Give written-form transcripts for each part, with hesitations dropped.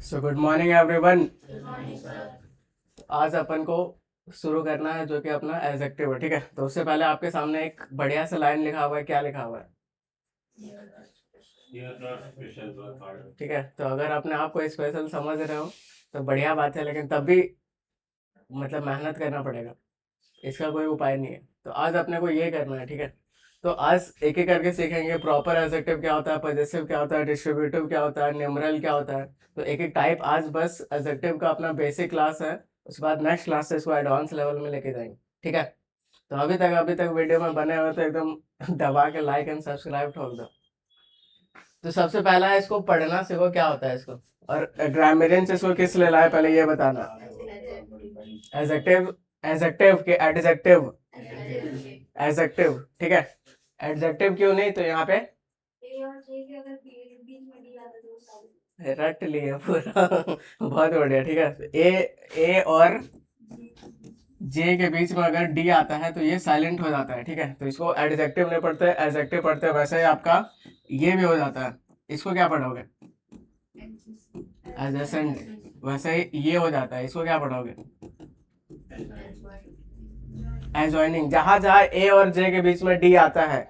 So good morning everyone. आज अपन को शुरू करना है जो कि अपना एडजेक्टिव है, ठीक है। तो उससे पहले आपके सामने एक बढ़िया सा लाइन लिखा हुआ है, क्या लिखा हुआ है? ठीक है, तो अगर अपने आप को स्पेशल समझ रहे हो तो बढ़िया बात है, लेकिन तब भी मतलब मेहनत करना पड़ेगा, इसका कोई उपाय नहीं है। तो आज अपने को ये करना है, ठीक है। तो आज एक एक करके सीखेंगे प्रॉपर एडजेक्टिव क्या होता है, पॉजेसिव क्या होता है, डिस्ट्रीब्यूटिव क्या होता है, न्यूमरल क्या होता है। तो एक एक टाइप आज बस एडजेक्टिव का अपना बेसिक क्लास है। उसके बाद नेक्स्ट क्लास से इसको एडवांस लेवल में लेके जाएंगे, ठीक है। तो अभी तक वीडियो में बने हुए तो एकदम दबा के लाइक एंड सब्सक्राइब ठोक दो। तो सबसे पहला है, इसको पढ़ना सीखो क्या होता है इसको। और ग्रामरियन से इसको किस ले लाए पहले ये बताना। एडजेक्टिव, एडजेक्टिव के एडजेक्टिव, एडजेक्टिव, ठीक है। एडजेक्टिव क्यों नहीं, तो यहाँ पे रट लिए पूरा बहुत बढ़िया, ठीक है। ए और जे के बीच में अगर डी आता है तो ये साइलेंट हो जाता है, ठीक है। तो इसको एडजेक्टिव नहीं पढ़ते, एडजेक्टिव पढ़ते हैं। वैसे ही आपका ये भी हो जाता है, इसको क्या पढ़ोगे? एडजेसेंट। वैसे ही ये हो जाता है, इसको क्या पढ़ोगे? एडजॉइनिंग। जहां जहां ए और जे के बीच में डी आता है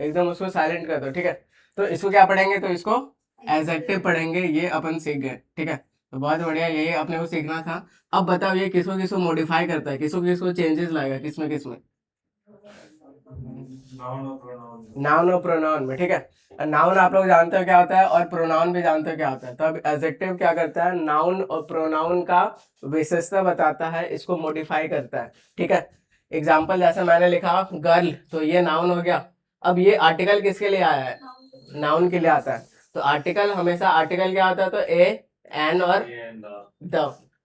एकदम उसको साइलेंट कर दो, ठीक है। तो इसको क्या पढ़ेंगे, तो इसको एडजेक्टिव पढ़ेंगे, ये अपन सीख गए, ठीक है। तो बहुत बढ़िया, यही अपने को सीखना था। अब बताओ ये किसको किसको मॉडिफाई करता है, किसको किसको चेंजेस लाएगा, किसमें किसमें? नाउन और प्रोनाउन में, ठीक है। नाउन आप लोग जानते हो क्या होता है और प्रोनाउन भी जानते हो क्या होता है। तो अब एडजेक्टिव क्या करता है, नाउन और प्रोनाउन का विशेषता बताता है, इसको मॉडिफाई करता है, ठीक है। एग्जाम्पल जैसे मैंने लिखा गर्ल, तो ये नाउन हो गया। अब ये आर्टिकल किसके लिए आया है? नाउन के लिए आता है। तो आर्टिकल हमेशा, आर्टिकल क्या होता है, तो ए, एन और द।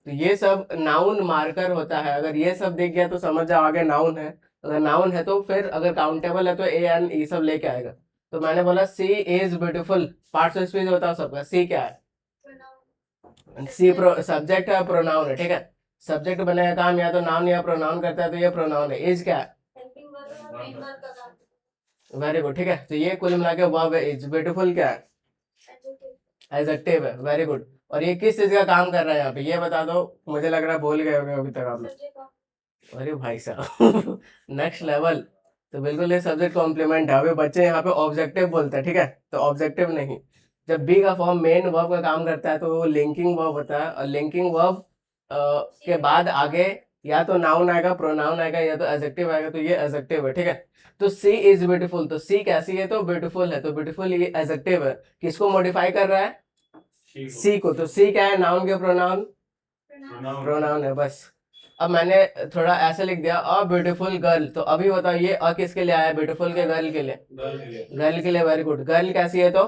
तो ये सब नाउन मार्कर होता है। अगर ये सब दिख गया तो समझ जाओ आगे नाउन है। अगर नाउन है तो फिर अगर काउंटेबल है तो ए एन ये सब लेके आएगा। तो मैंने बोला she is beautiful, parts of speech बताओ सबका, सी क्या है? सी सब्जेक्ट है, प्रोनाउन है, ठीक है। सब्जेक्ट बनेगा काम या तो नाउन या प्रोनाउन करता है, तो ये प्रोनाउन है। इज क्या है? वेरी गुड, ठीक है। तो ये कुल मिला के वर्ब है। इज ब्यूटीफुल क्या है? एडजेक्टिव है, वेरी गुड। और ये किस चीज का काम कर रहा है यहाँ पे, ये बता दो। मुझे लग रहा है भूल गए होंगे अभी तक आप लोग। अरे भाई साहब नेक्स्ट लेवल। तो बिल्कुल ये सब्जेक्ट कॉम्प्लीमेंट है। अभी बच्चे यहाँ पे ऑब्जेक्टिव बोलते हैं, ठीक है। तो ऑब्जेक्टिव नहीं, जब बी का फॉर्म मेन वर्ब का काम करता है तो वो लिंकिंग वर्ब होता है। और लिंकिंग वर्ब के बाद आगे या तो नाउन आएगा, प्रोनाउन आएगा, या तो एडजेक्टिव आएगा। तो ये एडजेक्टिव है, ठीक है। तो सी इज ब्यूटीफुल, तो सी कैसी है, तो ब्यूटीफुल है। तो ब्यूटीफुल ये एडजेक्टिव है। किसको मॉडिफाई कर रहा है? सी को। तो सी क्या है, नाउन के प्रोनाउन? प्रोनाउन है, बस। अब मैंने थोड़ा ऐसे लिख दिया, अ ब्यूटीफुल गर्ल। तो अभी बताओ ये अ किसके लिए आया है, ब्यूटीफुल के गर्ल के लिए? गर्ल के लिए, वेरी गुड। गर्ल कैसी है, तो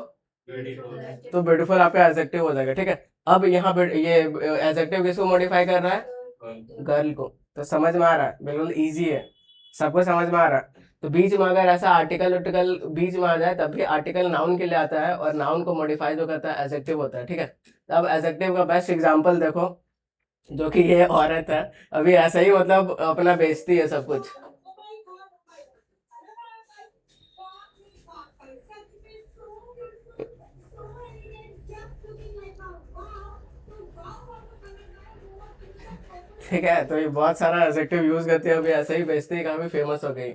ब्यूटीफुल आपका एडजेक्टिव हो जाएगा, ठीक है। अब यहाँ ये एडजेक्टिव किसको मॉडिफाई कर रहा है? गर्ल को। तो समझ में आ रहा है, बिल्कुल इजी है, सबको समझ में आ रहा है। तो बीच में अगर ऐसा आर्टिकल उर्टिकल बीच में आ जाए तब भी आर्टिकल नाउन के लिए आता है, और नाउन को मॉडिफाई जो करता है एडजेक्टिव होता है, ठीक है। तो अब एडजेक्टिव का बेस्ट एग्जांपल देखो, जो कि ये औरत है। अभी ऐसा ही मतलब अपना बेचती है सब कुछ। ठीक है, तो ये बहुत सारा एडजेक्टिव यूज करती है, अभी ऐसे ही बेचती है, काफी फेमस हो गई।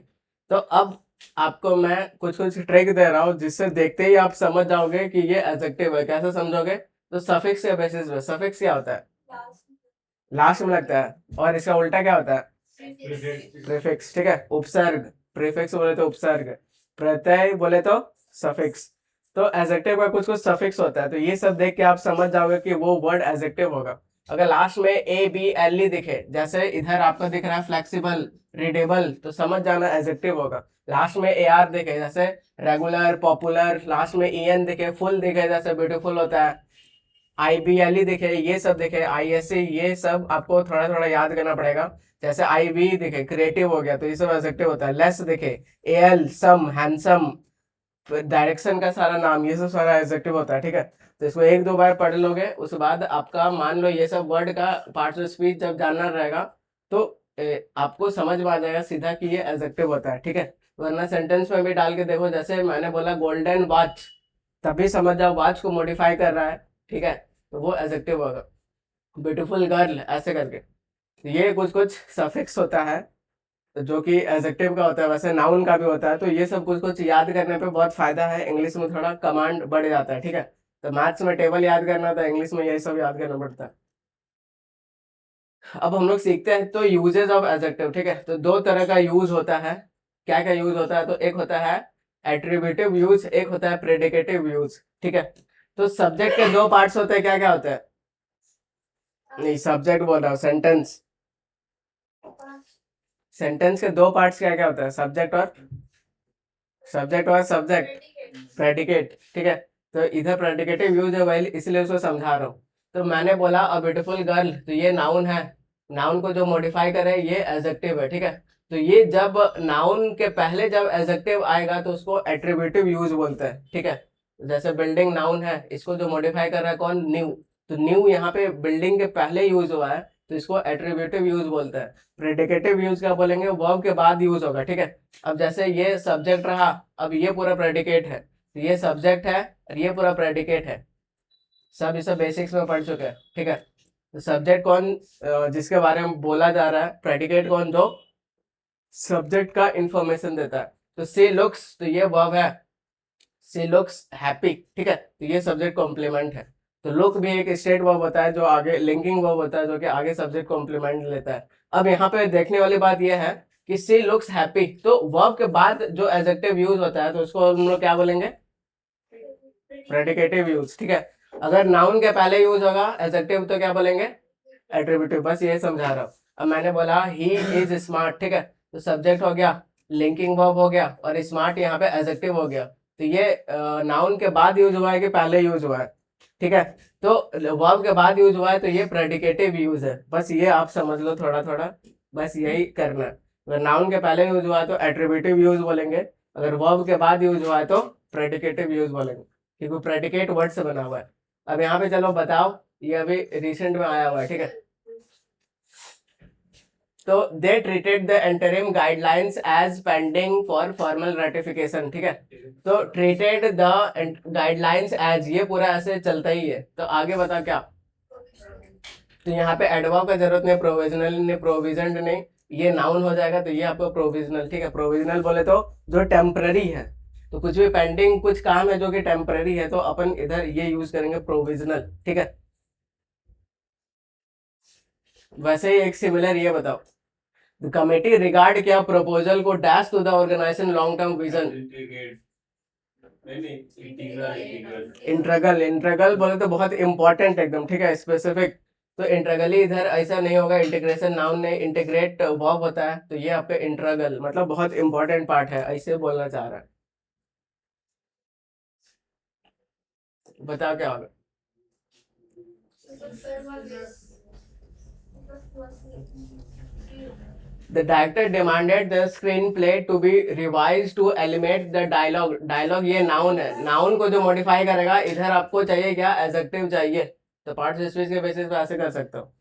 तो अब आपको मैं कुछ कुछ ट्रिक दे रहा हूँ जिससे देखते ही आप समझ जाओगे कि ये एडजेक्टिव है। कैसे समझोगे, तो सफिक्स के बेसिस पे। सफिक्स क्या होता है? लास्ट में लगता है। और इसका उल्टा क्या होता है? प्रीफिक्स, ठीक है। उपसर्ग, प्रीफिक्स बोले तो उपसर्ग, प्रत्यय बोले तो सफिक्स। तो एडजेक्टिव का कुछ कुछ सफिक्स होता है। तो ये सब देख के आप समझ जाओगे कि वो वर्ड एडजेक्टिव होगा। अगर लास्ट में ए बी एल ई दिखे, जैसे इधर आपको दिख रहा है फ्लेक्सिबल, रीडेबल, तो समझ जाना एडजेक्टिव होगा। लास्ट में ए आर दिखे, जैसे रेगुलर, पॉपुलर, लास्ट में ई एन दिखे, फुल दिखे, जैसे ब्यूटीफुल होता है। IBLE दिखे, ये सब दिखे, ISE, ये सब आपको थोड़ा थोड़ा याद करना पड़ेगा। जैसे IB दिखे, क्रिएटिव हो गया, तो ये सब एडजेक्टिव होता है। लेस दिखे, AL, सम, हैंडसम, डायरेक्शन का सारा नाम, ये सब सारा एडजेक्टिव होता है, ठीक है। तो इसको एक दो बार पढ़ लोगे, उसके बाद आपका मान लो ये सब वर्ड का पार्ट्स ऑफ स्पीच जब जानना रहेगा तो आपको समझ में आ जाएगा सीधा कि ये एडजेक्टिव होता है, ठीक है। वरना सेंटेंस में भी डाल के देखो, जैसे मैंने बोला गोल्डन वॉच, तभी समझ जाओ वॉच को मॉडिफाई कर रहा है, ठीक है। तो वो एडजेक्टिव होगा। ब्यूटीफुल गर्ल ऐसे करके। तो ये कुछ कुछ सफिक्स होता है तो जो कि एडजेक्टिव का होता है, वैसे नाउन का भी होता है। तो ये सब कुछ कुछ याद करने पे बहुत फायदा है, इंग्लिश में थोड़ा कमांड बढ़ जाता है, ठीक है। तो मैथ्स में टेबल याद करना था, इंग्लिश में यही सब याद करना पड़ता है। अब हम लोग सीखते हैं तो यूजेस ऑफ एडजेक्टिव, ठीक है। तो दो तरह का यूज होता है। क्या क्या यूज होता है, तो एक होता है एट्रीब्यूटिव यूज, एक होता है प्रेडिकेटिव यूज, ठीक है। तो सब्जेक्ट के दो पार्ट्स होते हैं, क्या क्या होते हैं, नहीं सब्जेक्ट बोल रहा हूँ, सेंटेंस। सेंटेंस के दो पार्ट्स क्या क्या होता है, सब्जेक्ट और सब्जेक्ट प्रेडिकेट, ठीक है। तो इधर प्रेडिकेटिव यूज है वही, इसलिए उसको समझा रहा हूँ। तो मैंने बोला अ ब्यूटीफुल गर्ल, तो ये नाउन है। नाउन को जो मॉडिफाई करे ये एडजेक्टिव है, ठीक है। तो ये जब नाउन के पहले जब एडजेक्टिव आएगा तो उसको एट्रीब्यूटिव यूज बोलते हैं, ठीक है। जैसे बिल्डिंग नाउन है, इसको जो मॉडिफाई कर रहा है कौन, न्यू। तो न्यू यहाँ पे बिल्डिंग के पहले यूज हुआ है, तो इसको एट्रीब्यूटिव यूज बोलते हैं। प्रेडिकेटिव यूज क्या बोलेंगे, वर्ब के बाद यूज होगा, ठीक है। अब जैसे ये सब्जेक्ट रहा, अब ये पूरा प्रेडिकेट है, तो ये सब्जेक्ट है और ये पूरा प्रेडिकेट है। सब इसे बेसिक्स में पढ़ चुके हैं, ठीक है। तो सब्जेक्ट कौन, जिसके बारे में बोला जा रहा है, प्रेडिकेट कौन, जो सब्जेक्ट का इंफॉर्मेशन देता है। तो सी लुक्स, तो ये वर्ब है, सी लुक्स हैप्पी, ठीक है। तो ये सब्जेक्ट कॉम्प्लीमेंट है। तो लुक भी एक स्टेट वर्ब होता है जो आगे लिंकिंग वर्ब होता है, जो कि आगे सब्जेक्ट कॉम्प्लीमेंट लेता है। अब यहाँ पे देखने वाली बात यह है कि सी लुक्स हैप्पी, तो वर्ब के बाद जो एडजेक्टिव यूज होता है तो उसको हम लोग क्या बोलेंगे, प्रेडिकेटिव यूज, ठीक है। अगर नाउन के पहले यूज होगा एडजेक्टिव तो क्या बोलेंगे, एट्रीब्यूटिव। बस ये समझा रहा हूँ। अब मैंने बोला ही इज स्मार्ट, ठीक है। तो सब्जेक्ट हो गया, लिंकिंग वर्ब हो गया, और स्मार्ट यहाँ पे एडजेक्टिव हो गया। तो ये नाउन के बाद यूज हुआ है कि पहले यूज हुआ है, ठीक है। तो वर्ब के बाद यूज हुआ है तो ये प्रेडिकेटिव यूज है। बस ये आप समझ लो थोड़ा थोड़ा, बस यही करना है। अगर नाउन के पहले यूज हुआ है तो एट्रीब्यूटिव यूज बोलेंगे, अगर वर्ब के बाद यूज हुआ है तो प्रेडिकेटिव यूज बोलेंगे, क्योंकि प्रेडिकेट वर्ड से बना हुआ है। अब यहाँ पे चलो बताओ, ये अभी रिसेंट में आया हुआ है, ठीक है। तो they treated the interim guidelines as pending for formal ratification, ठीक है। तो ट्रीटेड द गाइडलाइंस एज, ये पूरा ऐसे चलता ही है। तो आगे बता क्या, तो यहाँ पे एडवर्ब का जरूरत नहीं, प्रोविजनल नहीं, प्रोविजन नहीं, ये नाउन हो जाएगा। तो ये आपको प्रोविजनल, ठीक है। प्रोविजनल बोले तो जो टेम्पररी है, तो कुछ भी पेंडिंग कुछ काम है जो कि टेम्पररी है तो अपन इधर ये यूज करेंगे प्रोविजनल, ठीक है। वैसे ही एक सिमिलर ये बताओ, द कमेटी रिगार्ड क्या प्रपोजल को dash to the organization long term vision, integral. Integral बोले तो बहुत इंपॉर्टेंट एकदम, ठीक है, स्पेसिफिक। तो इंट्रगली इधर ऐसा नहीं होगा, इंटीग्रेशन नाउन नहीं, इंटीग्रेट वर्ब होता है। तो ये आपका इंट्रगल मतलब बहुत इंपॉर्टेंट पार्ट है, ऐसे बोलना चाह रहा है। बताओ क्या होगा, The director demanded the screenplay to be revised to eliminate the dialogue. Dialogue ये नाउन है, नाउन को जो मॉडिफाई करेगा, इधर आपको चाहिए क्या, एडजेक्टिव चाहिए। तो पार्ट स्पीच के बेसिस पे ऐसे कर सकते हो,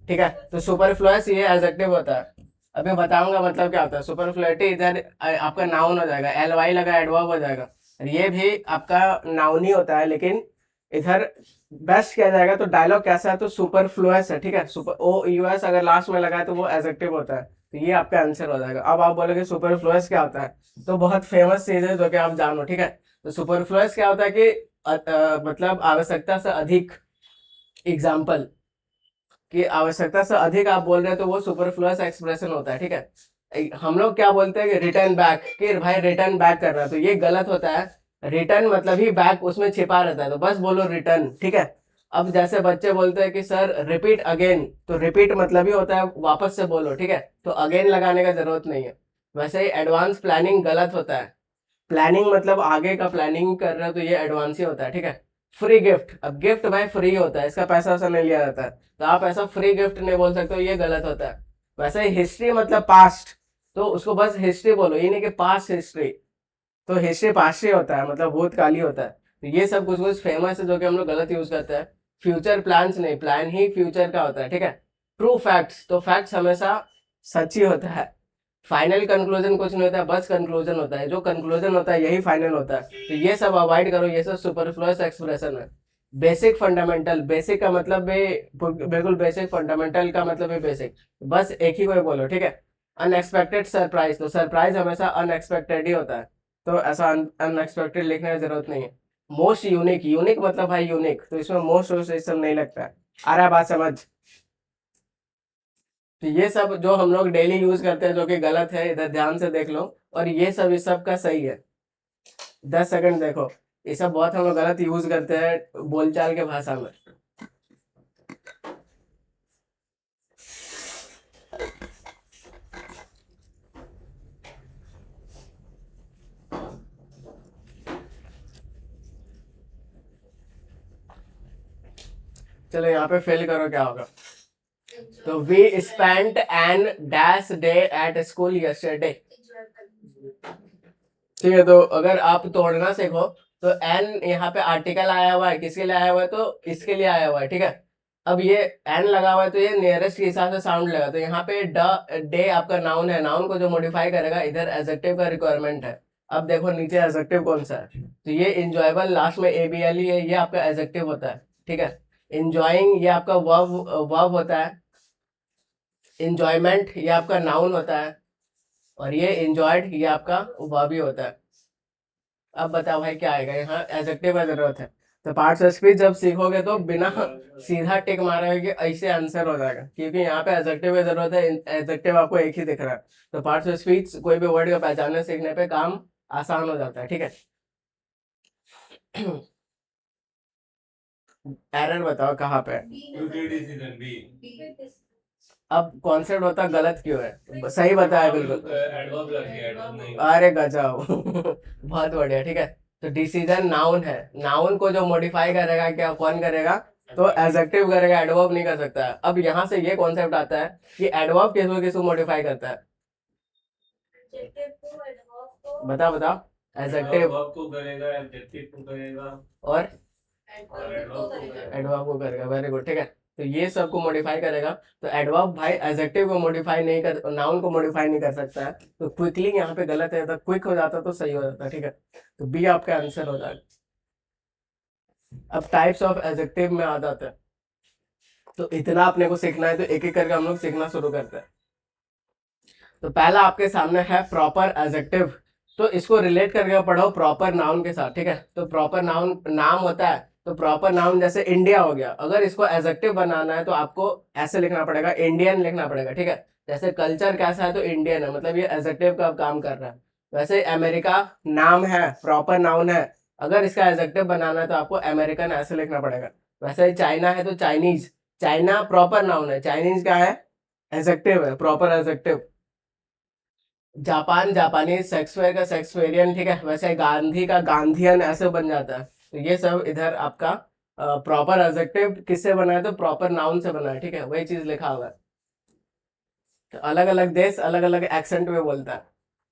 ठीक है। तो सुपरफ्लुअस ये एडजेक्टिव होता है। अभी बताऊंगा मतलब क्या होता है। सुपरफ्लुइटी इधर आपका नाउन हो जाएगा, एल वाई लगा एडवर्ब हो जाएगा। ये भी आपका नाउन ही होता है, लेकिन इधर बेस्ट किया जाएगा। तो डायलॉग कैसा है, तो सुपरफ्लुअस है, ठीक है। सुपर ओ यूएस अगर लास्ट में लगा है तो वो एडजेक्टिव होता है। तो ये आपका आंसर हो जाएगा। अब आप बोलोगे सुपरफ्लुअस क्या होता है, तो बहुत फेमस चीज है जो कि आप जानो, ठीक है। तो सुपरफ्लुअस क्या होता है कि मतलब आवश्यकता से अधिक। एग्जाम्पल कि आवश्यकता से अधिक आप बोल रहे हैं तो वो सुपरफ्लुअस एक्सप्रेशन होता है, ठीक है। हम लोग क्या बोलते हैं कि रिटर्न बैक, कि भाई रिटर्न बैक कर रहा है, तो ये गलत होता है। रिटर्न मतलब ही बैक उसमें छिपा रहता है, तो बस बोलो रिटर्न, ठीक है। अब जैसे बच्चे बोलते हैं कि सर रिपीट अगेन, तो रिपीट मतलब ही होता है वापस से बोलो, ठीक है। तो अगेन लगाने का जरूरत नहीं है। वैसे ही एडवांस प्लानिंग गलत होता है। प्लानिंग मतलब आगे का प्लानिंग कर रहे हो तो ये एडवांस ही होता है, ठीक है। फ्री गिफ्ट, अब गिफ्ट भाई फ्री होता है, इसका पैसा वैसा नहीं लिया जाता है। तो आप ऐसा फ्री गिफ्ट नहीं बोल सकते हो, ये गलत होता है। वैसे ही हिस्ट्री मतलब पास्ट, तो उसको बस हिस्ट्री बोलो, ये नहीं कि पास्ट हिस्ट्री। तो हिस्ट्री पास्ट ही होता है, मतलब भूतकाली होता है। तो ये सब कुछ कुछ फेमस है जो कि हम लोग गलत यूज करते हैं। फ्यूचर प्लान्स नहीं, प्लान ही फ्यूचर का होता है, ठीक है। ट्रू फैक्ट्स, तो फैक्ट्स हमेशा सच ही होता है। फाइनल कंक्लूजन कुछ नहीं होता है, बस कंक्लूजन होता है। जो कंक्लूजन होता है यही फाइनल होता है। तो ये सब अवॉइड करो, ये सब सुपरफ्लुअस एक्सप्रेशन है। बेसिक फंडामेंटल, बेसिक का मतलब है बिल्कुल बेसिक, फंडामेंटल का मतलब है बेसिक, बस एक ही को बोलो, ठीक है। अनएक्सपेक्टेड सरप्राइज, तो सरप्राइज हमेशा अनएक्सपेक्टेड ही होता है, तो ऐसा अनएक्सपेक्टेड लिखने की जरूरत नहीं है। मोस्ट यूनिक, यूनिक मतलब भाई यूनिक, तो इसमें मोस्ट और सिस्टम नहीं लगता है। आ रहा है बात समझ? तो ये सब जो हम लोग डेली यूज करते हैं जो कि गलत है, इधर ध्यान से देख लो, और ये सब इस सब का सही है। 10 सेकंड देखो, ये सब बहुत हम लोग गलत यूज करते हैं बोलचाल के भाषा में। चलो यहाँ पे फेल करो, क्या होगा? तो we spent an dash day at school yesterday. ठीक है, तो अगर आप तोड़ना सीखो तो एन यहाँ पे आर्टिकल आया हुआ है, किसके लिए आया हुआ है? तो इसके लिए आया हुआ है, ठीक है। अब ये एन लगा हुआ है तो ये नियरेस्ट के हिसाब से साउंड लेगा, तो यहाँ पे डे आपका नाउन है, नाउन को जो मॉडिफाई करेगा, इधर एडजेक्टिव का रिक्वायरमेंट है। अब देखो नीचे एडजेक्टिव कौन सा है, तो ये इंजॉयबल, लास्ट में एबीएल है, ये आपका एडजेक्टिव होता है, ठीक है। इंजॉइंग ये आपका वर्ब होता है। इंजॉयमेंट ये आपका नाउन होता है, और ये इंजॉयड ये आपका वर्ब ही होता है। अब बताओ भाई क्या आएगा यहाँ? एडजेक्टिव का जरूरत है, तो पार्ट्स ऑफ स्पीच जब सीखोगे तो बिना सीधा टिक मारोगे कि ऐसे आंसर हो जाएगा, क्योंकि यहाँ पे एडजेक्टिव की जरूरत है, एडजेक्टिव आपको एक ही दिख रहा है। तो पार्ट्स ऑफ स्पीच कोई भी वर्ड का पहचानने सीखने पे काम आसान हो जाता है, ठीक है। एरर बताओ कहाँ पे है? अब कॉन्सेप्ट होता गलत क्यों है? सही बताया बिल्कुल। अरे गजब बहुत बढ़िया, ठीक है। तो डिसीजन नाउन है, नाउन को जो मॉडिफाई करेगा क्या कौन करेगा? तो एडजेक्टिव करेगा, एडवर्ब नहीं कर सकता है। अब यहाँ से ये कॉन्सेप्ट आता है कि एडवर्ब किसको किसको मॉडिफाई करता है? बताओ बताओ। एडजेक्टिव को करेगा, एडजेक्टिव को करेगा, और एडवर्ब को करेगा, वेरी गुड, ठीक है। तो ये सबको मॉडिफाई करेगा, तो एडवर्ब भाई एडजेक्टिव को मॉडिफाई नहीं कर, नाउन को मॉडिफाई नहीं कर सकता है, तो क्विकली यहाँ पे गलत है, तो क्विक हो जाता तो सही हो जाता, ठीक है। तो बी आपका आंसर हो जाएगा। अब टाइप्स ऑफ एडजेक्टिव में आ जाते हैं, तो इतना अपने को सीखना है, तो एक एक करके हम लोग सीखना शुरू करते हैं। तो पहला आपके सामने है प्रॉपर एडजेक्टिव, तो इसको रिलेट करके पढ़ो प्रॉपर नाउन के साथ, ठीक है। तो प्रॉपर नाउन नाम होता है, तो प्रॉपर नाउन जैसे इंडिया हो गया, अगर इसको एडजेक्टिव बनाना है तो आपको ऐसे लिखना पड़ेगा, इंडियन लिखना पड़ेगा, ठीक है। जैसे कल्चर कैसा है तो इंडियन है, मतलब ये एडजेक्टिव का काम कर रहा है। वैसे अमेरिका नाम है, प्रॉपर नाउन है, अगर इसका एडजेक्टिव बनाना है तो आपको अमेरिकन ऐसे लिखना पड़ेगा। वैसे चाइना है तो चाइनीज, चाइना प्रॉपर नाउन है, चाइनीज क्या है? एडजेक्टिव है, proper adjective. Japan Japanese, Shakespeare का शेक्सपियरियन, ठीक है। वैसे गांधी का गांधीयन ऐसे बन जाता है, तो ये सब इधर आपका प्रॉपर एडजेक्टिव किससे बना है? तो प्रॉपर नाउन से बना है, ठीक है, वही चीज लिखा हुआ है। तो अलग अलग देश अलग अलग एक्सेंट में बोलता है।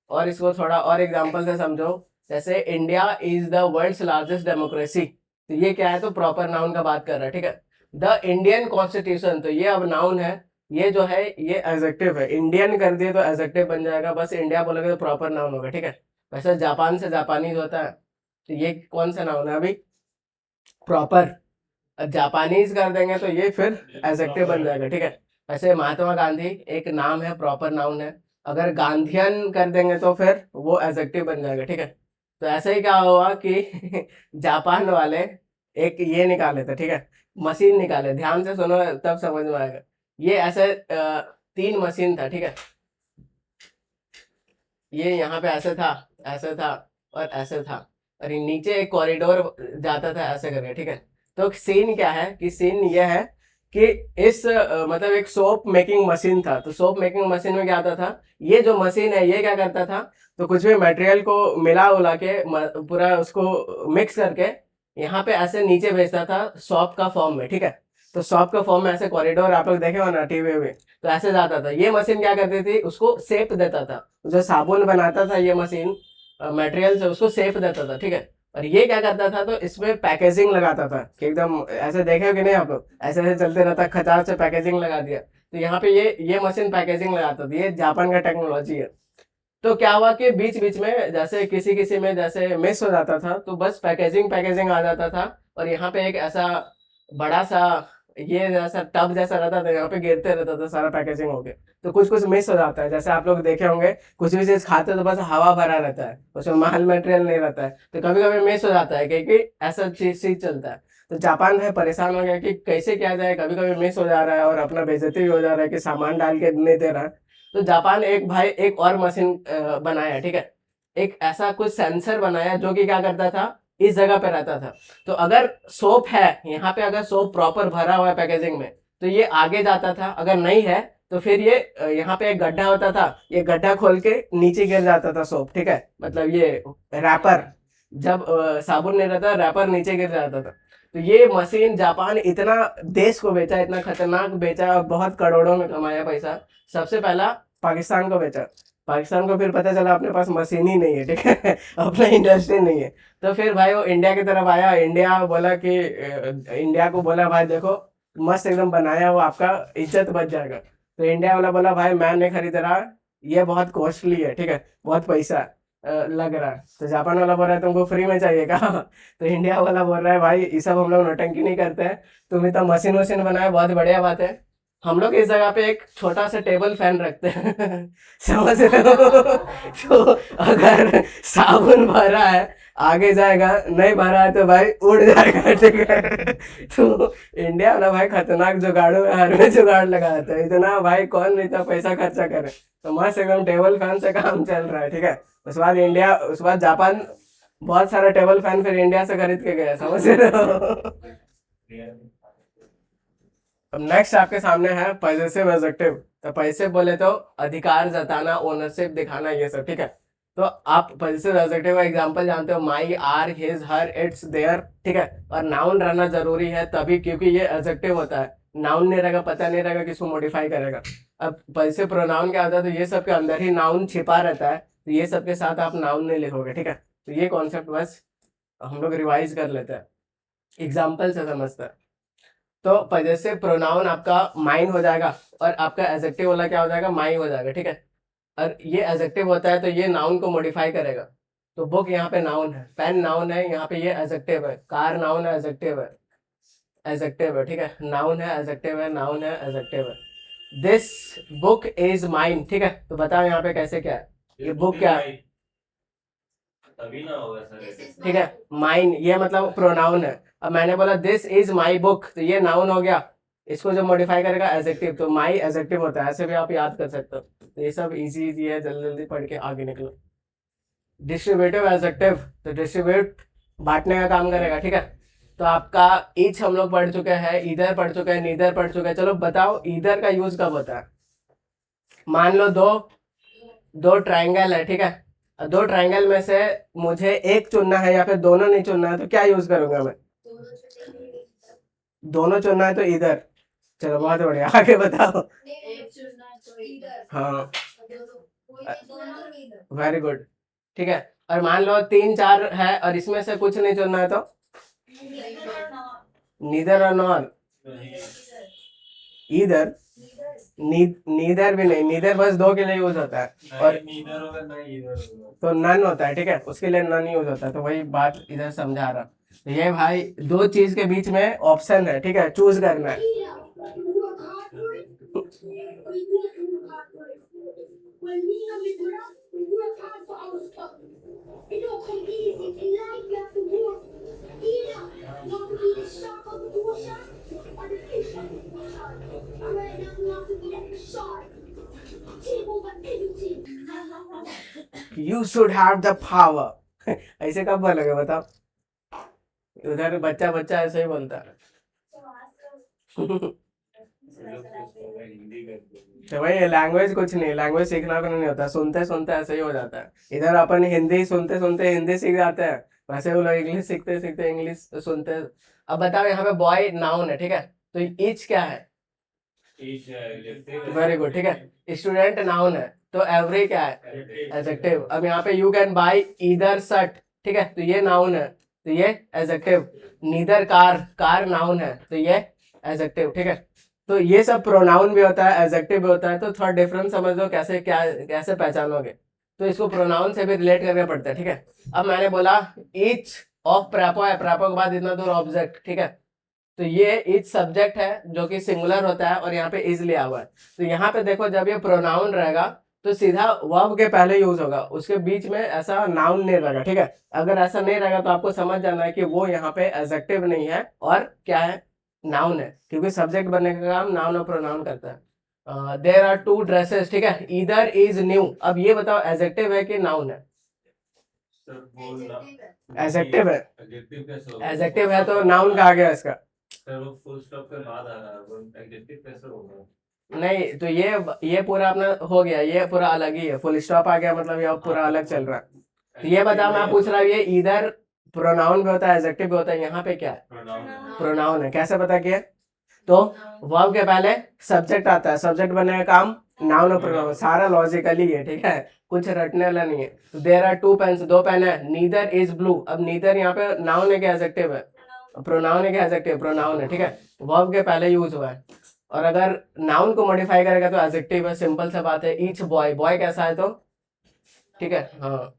और इसको थोड़ा और एग्जांपल से समझो, जैसे India is the world's largest democracy, तो ये क्या है? तो प्रॉपर नाउन का बात कर रहा है, ठीक है। द इंडियन कॉन्स्टिट्यूशन, तो ये अब नाउन है, ये जो है ये एडजेक्टिव है, इंडियन कर दिए तो एडजेक्टिव बन जाएगा, बस इंडिया बोलोगे तो प्रॉपर नाउन होगा, ठीक है। वैसे जापान से जापानीज होता है, तो ये कौन सा नाउन है अभी? प्रॉपर। जापानीज कर देंगे तो ये फिर एडजेक्टिव बन जाएगा, ठीक है। वैसे महात्मा गांधी एक नाम है, प्रॉपर नाउन है, अगर गांधीयन कर देंगे तो फिर वो एडजेक्टिव बन जाएगा, ठीक है। तो ऐसे ही क्या हुआ कि जापान वाले एक ये निकाले थे, ठीक है, मशीन निकाले, ध्यान से सुनो तब समझ में आएगा। ये ऐसे 3 मशीन था, ठीक है। ये यहाँ पे ऐसे था और ऐसे था, और ये नीचे एक कॉरिडोर जाता था ऐसे करके, ठीक है। तो सीन क्या है कि सीन ये है कि इस मतलब एक सोप मेकिंग मशीन था, तो सोप मेकिंग मशीन में क्या आता था, ये जो मशीन है ये क्या करता था, तो कुछ भी मटेरियल को मिला उला के पूरा उसको मिक्स करके यहाँ पे ऐसे नीचे भेजता था सॉप का फॉर्म में, ठीक है। तो सॉप का फॉर्म में ऐसे कॉरिडोर आप लोग देखे हो ना टीवी में, तो ऐसे जाता था। ये मशीन क्या करती थी, उसको शेप देता था, जो साबुन बनाता था ये मशीन मटेरियल से, उसको शेप देता था, ठीक है। और ये क्या करता था, तो इसमें पैकेजिंग लगाता था कि एकदम ऐसे देखे हो कि नहीं आप लोग, ऐसे ऐसे चलते रहता, खचार से पैकेजिंग लगा दिया, तो यहाँ पे ये मशीन पैकेजिंग लगाता था, ये जापान का टेक्नोलॉजी है। तो क्या हुआ कि बीच बीच में जैसे किसी किसी में जैसे मिस हो जाता था, तो बस पैकेजिंग पैकेजिंग आ जाता था, और यहाँ पे एक ऐसा बड़ा सा ये जैसा टब जैसा रहता था, यहाँ पे गिरते रहता था सारा पैकेजिंग हो गया। तो कुछ कुछ मिस हो जाता है, जैसे आप लोग देखे होंगे कुछ भी चीज खाते तो बस हवा भरा रहता है, उसमें माल मटेरियल नहीं रहता है, तो कभी कभी मिस हो जाता है क्योंकि ऐसा चीज चलता है। तो जापान में परेशान हो गया कि कैसे किया जाए, कभी कभी मिस हो जा रहा है और अपना बेइज्जती भी हो जा रहा है कि सामान डाल के नहीं दे रहा है। तो जापान एक भाई एक और मशीन बनाया, ठीक है, एक ऐसा कुछ सेंसर बनाया जो कि क्या करता था, इस जगह पे रहता था। तो अगर सोप है यहाँ पे, अगर सोप प्रॉपर भरा हुआ है पैकेजिंग में, तो ये आगे जाता था, अगर नहीं है तो फिर ये यहाँ पे एक गड्ढा होता था, ये गड्ढा खोल के नीचे गिर जाता था सोप, ठीक है, मतलब ये रैपर, जब साबुन नहीं रहता रैपर नीचे गिर जाता था। तो ये मशीन जापान इतना देश को बेचा, इतना खतरनाक बेचा और बहुत करोड़ों में कमाया पैसा। सबसे पहला पाकिस्तान को बेचा, पाकिस्तान को फिर पता चला अपने पास मशीन ही नहीं है, ठीक है, अपना इंडस्ट्री नहीं है। तो फिर भाई वो इंडिया की तरफ आया, इंडिया बोला कि इंडिया को बोला भाई देखो मस्त एकदम बनाया, वो आपका इज्जत बच जाएगा। तो इंडिया वाला बोला भाई मैं नहीं खरीद रहा, ये बहुत कॉस्टली है, ठीक है, बहुत पैसा लग रहा है। तो जापान वाला बोल रहा है तुमको फ्री में चाहिए क्या? तो इंडिया वाला बोल रहा है भाई ये सब हम लोग नौटंकी नहीं करते हैं, तुम्हें तो मशीन वशीन बनाए बहुत बढ़िया बात है, हम लोग इस जगह पे एक छोटा सा टेबल फैन रखते हैं। समझ रहे हो? तो अगर साबुन भरा है आगे जाएगा, नहीं भरा है तो भाई उड़ जाएगा, ठीक है। तो इंडिया वाला भाई खतरनाक जुगाड़ू है, हर में जुगाड़ लगाता है, इतना भाई कौन इतना पैसा खर्चा करे। तो मस्त एकदम टेबल फैन से काम चल रहा है, ठीक है। उसके बाद इंडिया, उसके बाद जापान बहुत सारा टेबल फैन फिर इंडिया से खरीद के गया, समझ रहे हो? अब नेक्स्ट आपके सामने है पॉजिटिव एडजेक्टिव। तो पॉजिटिव बोले तो अधिकार जताना, ओनरशिप दिखाना, ये सब, ठीक है। तो आप पॉजिटिव एडजेक्टिव का एग्जांपल जानते हो, my, our, his, her, its, their, ठीक है। और नाउन रहना जरूरी है तभी, क्योंकि ये एडजेक्टिव होता है, नाउन नहीं रहेगा पता नहीं रहेगा किसको मॉडिफाई करेगा। अब पॉजिटिव प्रोनाउन क्या होता है, तो ये सब के अंदर ही नाउन छिपा रहता है, तो ये सब के साथ आप नाउन नहीं लिखोगे, ठीक है। तो ये कॉन्सेप्ट बस हम लोग रिवाइज कर लेते हैं, एग्जाम्पल से समझते हैं। तो पॉजेसिव प्रोनाउन आपका माइन हो जाएगा और आपका एडजेक्टिव वाला क्या हो जाएगा, माई हो जाएगा, ठीक है। और ये एडजेक्टिव होता है तो ये नाउन को मॉडिफाई करेगा। तो बुक यहाँ पे नाउन है, पेन नाउन है, यहाँ पे ये एडजेक्टिव है, कार नाउन है, एडजेक्टिव है, एडजेक्टिव है, ठीक है, नाउन है, एडजेक्टिव है, नाउन है, एडजेक्टिव है। दिस बुक इज माइन, ठीक है। तो बताओ यहाँ पे कैसे क्या है, ये बुक क्या है, तभी ना होगा सर, ठीक है। माइन ये मतलब प्रोनाउन है। अब मैंने बोला दिस इज माई बुक, तो ये नाउन हो गया, इसको जो मॉडिफाई करेगा एडजेक्टिव, तो माई एडजेक्टिव होता है, ऐसे भी आप याद कर सकते हो। तो ये सब इजी इजी है, जल्दी जल्दी पढ़ के आगे निकलो। डिस्ट्रीब्यूटिव एडजेक्टिव, तो डिस्ट्रीब्यूट बांटने का काम करेगा, ठीक है। तो आपका ईच हम लोग पढ़ चुके हैं, इधर पढ़ चुके हैं, नीदर पढ़ चुके हैं। चलो बताओ इधर का यूज कब होता है। मान लो दो दो ट्राइंगल है, ठीक है, दो ट्राइंगल में से मुझे एक चुनना है या फिर दोनों नहीं चुनना है, तो क्या यूज करूंगा मैं, दोनों चुनना है तो इधर। चलो बहुत बढ़िया, आगे बताओ। हाँ वेरी गुड, ठीक है। और मान लो तीन चार है और इसमें से कुछ नहीं चुनना है, तो नीदर और नॉर, इधर, नीदर भी नहीं, नीदर बस दो के लिए यूज होता है, और तो नन होता है, ठीक है, उसके लिए नन यूज होता है। तो वही बात इधर समझा रहा। तो ये भाई दो चीज के बीच में ऑप्शन है, ठीक है, चूज करना है। You should have the power. ऐसे कब बोलोगे बताओ, उधर बच्चा बच्चा ऐसे ही बोलता है। तो भाई लैंग्वेज कुछ नहीं, लैंग्वेज सीखना को नहीं होता, सुनते सुनते ऐसे ही हो जाता है। इधर अपन हिंदी सुनते सुनते हिंदी सीख जाते हैं, वैसे वो लोग इंग्लिश सीखते सीखते इंग्लिश सुनते। अब बताओ यहाँ पे बॉय नाउन है, ठीक है, तो ईच क्या है, वेरी गुड, ठीक है। स्टूडेंट नाउन है, तो एवरी क्या है, एडजेक्टिव। अब यहाँ पे you can buy either shirt, ठीक है, तो ये नाउन है, तो ये adjective. Neither car, car noun है, तो ये एडजेक्टिव, ठीक है। तो ये सब प्रोनाउन भी होता है, एडजेक्टिव भी होता है। तो थोड़ा डिफरेंस समझ लो कैसे क्या कैसे पहचानोगे। तो इसको प्रोनाउन से भी रिलेट करना पड़ता है, ठीक है। अब मैंने बोला ईच ऑफ प्रेपो है, प्रेपो के बाद इतना दूर ऑब्जेक्ट, ठीक है। तो ये इज सब्जेक्ट है जो कि सिंगुलर होता है और यहाँ पे इज लिया हुआ है। तो यहाँ पे देखो जब ये प्रोनाउन रहेगा तो सीधा वर्ब के पहले यूज होगा, उसके बीच में ऐसा नाउन नहीं रहेगा, ठीक है। अगर ऐसा नहीं रहेगा तो आपको समझ जाना है कि वो यहाँ पे एडजेक्टिव नहीं है और क्या है, नाउन है, क्योंकि सब्जेक्ट बनने का काम नाउन और प्रोनाउन करता है। देयर आर टू ड्रेसेस, ठीक है, ईदर इज न्यू। अब ये बताओ एडजेक्टिव है कि नाउन है? एडजेक्टिव है। एडजेक्टिव है तो नाउन कहा गया इसका? सर वो फुल स्टॉप के बाद आ रहा है, वो एडजेक्टिव कैसे होगा? नहीं, तो ये पूरा अपना हो गया, ये पूरा अलग ही है, फुल स्टॉप आ गया मतलब ये पूरा अलग चल रहा है। तो ये बता, मैं पूछ रहा हूँ ये इधर प्रोनाउन भी होता है एडजेक्टिव भी होता है, यहाँ पे क्या है? प्रोनाउन है। कैसे पता किया? तो वर्ब के पहले सब्जेक्ट आता है, सब्जेक्ट बनने का काम नाउन और प्रोनाउन, सारा लॉजिकली है, ठीक है, कुछ रटने वाला नहीं है। तो देयर आर टू पेन्स, दो पेन है, नीदर इज ब्लू। अब नीदर यहाँ पे नाउन है क्या एडजेक्टिव है? प्रोनाउन है क्या एडजेक्टिव? प्रोनाउन है, ठीक है, वर्ब के पहले यूज हुआ है। और अगर नाउन को मॉडिफाई करेगा तो एडजेक्टिव है, सिंपल सा बात है। ईच बॉय, बॉय कैसा है तो, ठीक है, हाँ।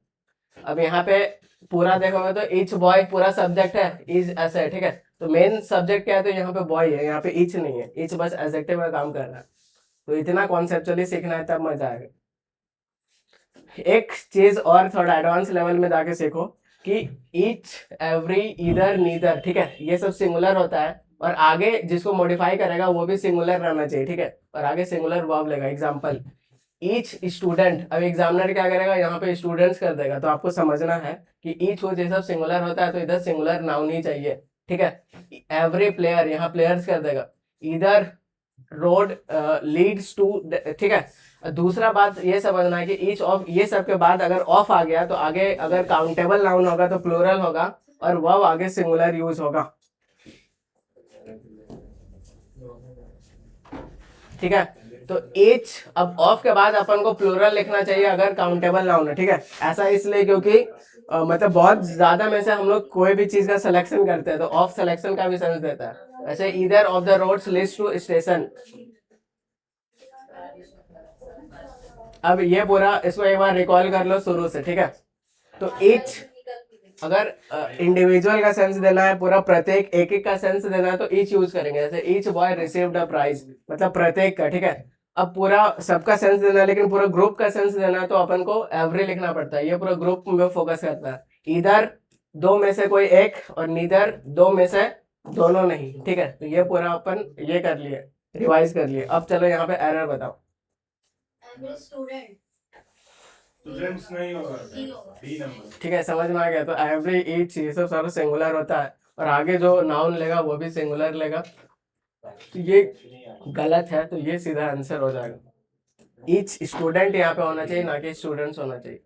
अब यहाँ पे पूरा देखोगे तो ईच बॉय पूरा सब्जेक्ट है, इज ऐसा है, ठीक है। तो मेन सब्जेक्ट क्या है? तो यहाँ पे बॉय है, यहाँ पे ईच नहीं है, ईच बस एडजेक्टिव का काम कर रहा है। तो इतना कॉन्सेप्चुअली सीखना है तब मजा आएगा। एक चीज और थोड़ा एडवांस लेवल में जाके सीखो कि ईच, एवरी, ईदर, नीदर, ठीक है, ये सब सिंगुलर होता है और आगे जिसको मॉडिफाई करेगा वो भी सिंगुलर रहना चाहिए, ठीक है, और आगे सिंगुलर वर्ब लेगा। एग्जांपल ईच स्टूडेंट, अब एग्जामिनर क्या करेगा? यहाँ पे स्टूडेंट्स कर देगा, तो आपको समझना है कि ईच हो जैसा सिंगुलर होता है तो इधर सिंगुलर नाउन ही चाहिए, ठीक है। एवरी प्लेयर, यहाँ प्लेयर्स कर देगा। इधर रोड लीड्स टू, ठीक है। दूसरा बात ये समझना है कि ईच ऑफ, ये सब के बाद अगर ऑफ आ गया तो आगे अगर काउंटेबल नाउन होगा तो प्लूरल होगा और वर्ब आगे सिंगुलर यूज होगा, ठीक है। तो ईच, अब ऑफ के बाद अपन को प्लूरल लिखना चाहिए अगर काउंटेबल नाउन है, ठीक है। ऐसा इसलिए क्योंकि मतलब बहुत ज्यादा में से हम लोग कोई भी चीज का सिलेक्शन करते हैं तो ऑफ सिलेक्शन का भी सेंस देता है। ऐसे either of the roads leads to station. अब ये पूरा इसको एक बार रिकॉल कर लो शुरू से, ठीक है। तो ईच अगर इंडिविजुअल का सेंस देना है, पूरा प्रत्येक एक एक का सेंस देना है तो ईच यूज करेंगे। जैसे each boy received a prize, मतलब प्रत्येक का, ठीक है। अब पूरा सबका सेंस देना है लेकिन पूरा ग्रुप का सेंस देना है तो अपन को एवरी लिखना पड़ता है, ये पूरा ग्रुप में फोकस करता है। इधर दो में से कोई एक और नीदर दो में से दोनों नहीं, ठीक है। तो ये पूरा अपन ये कर लिए, रिवाइज कर लिए। अब चलो यहाँ पे एरर बताओ। स्टूडेंट्स नहीं होगा, डी नंबर, ठीक है, समझ में आ गया। तो एवरी, ईच, ये सब सारा सिंगुलर होता है और आगे जो नाउन लेगा वो भी सिंगुलर लेगा। तो ये गलत है, तो ये सीधा आंसर हो जाएगा। ईच स्टूडेंट यहाँ पे होना चाहिए, ना कि स्टूडेंट्स होना चाहिए।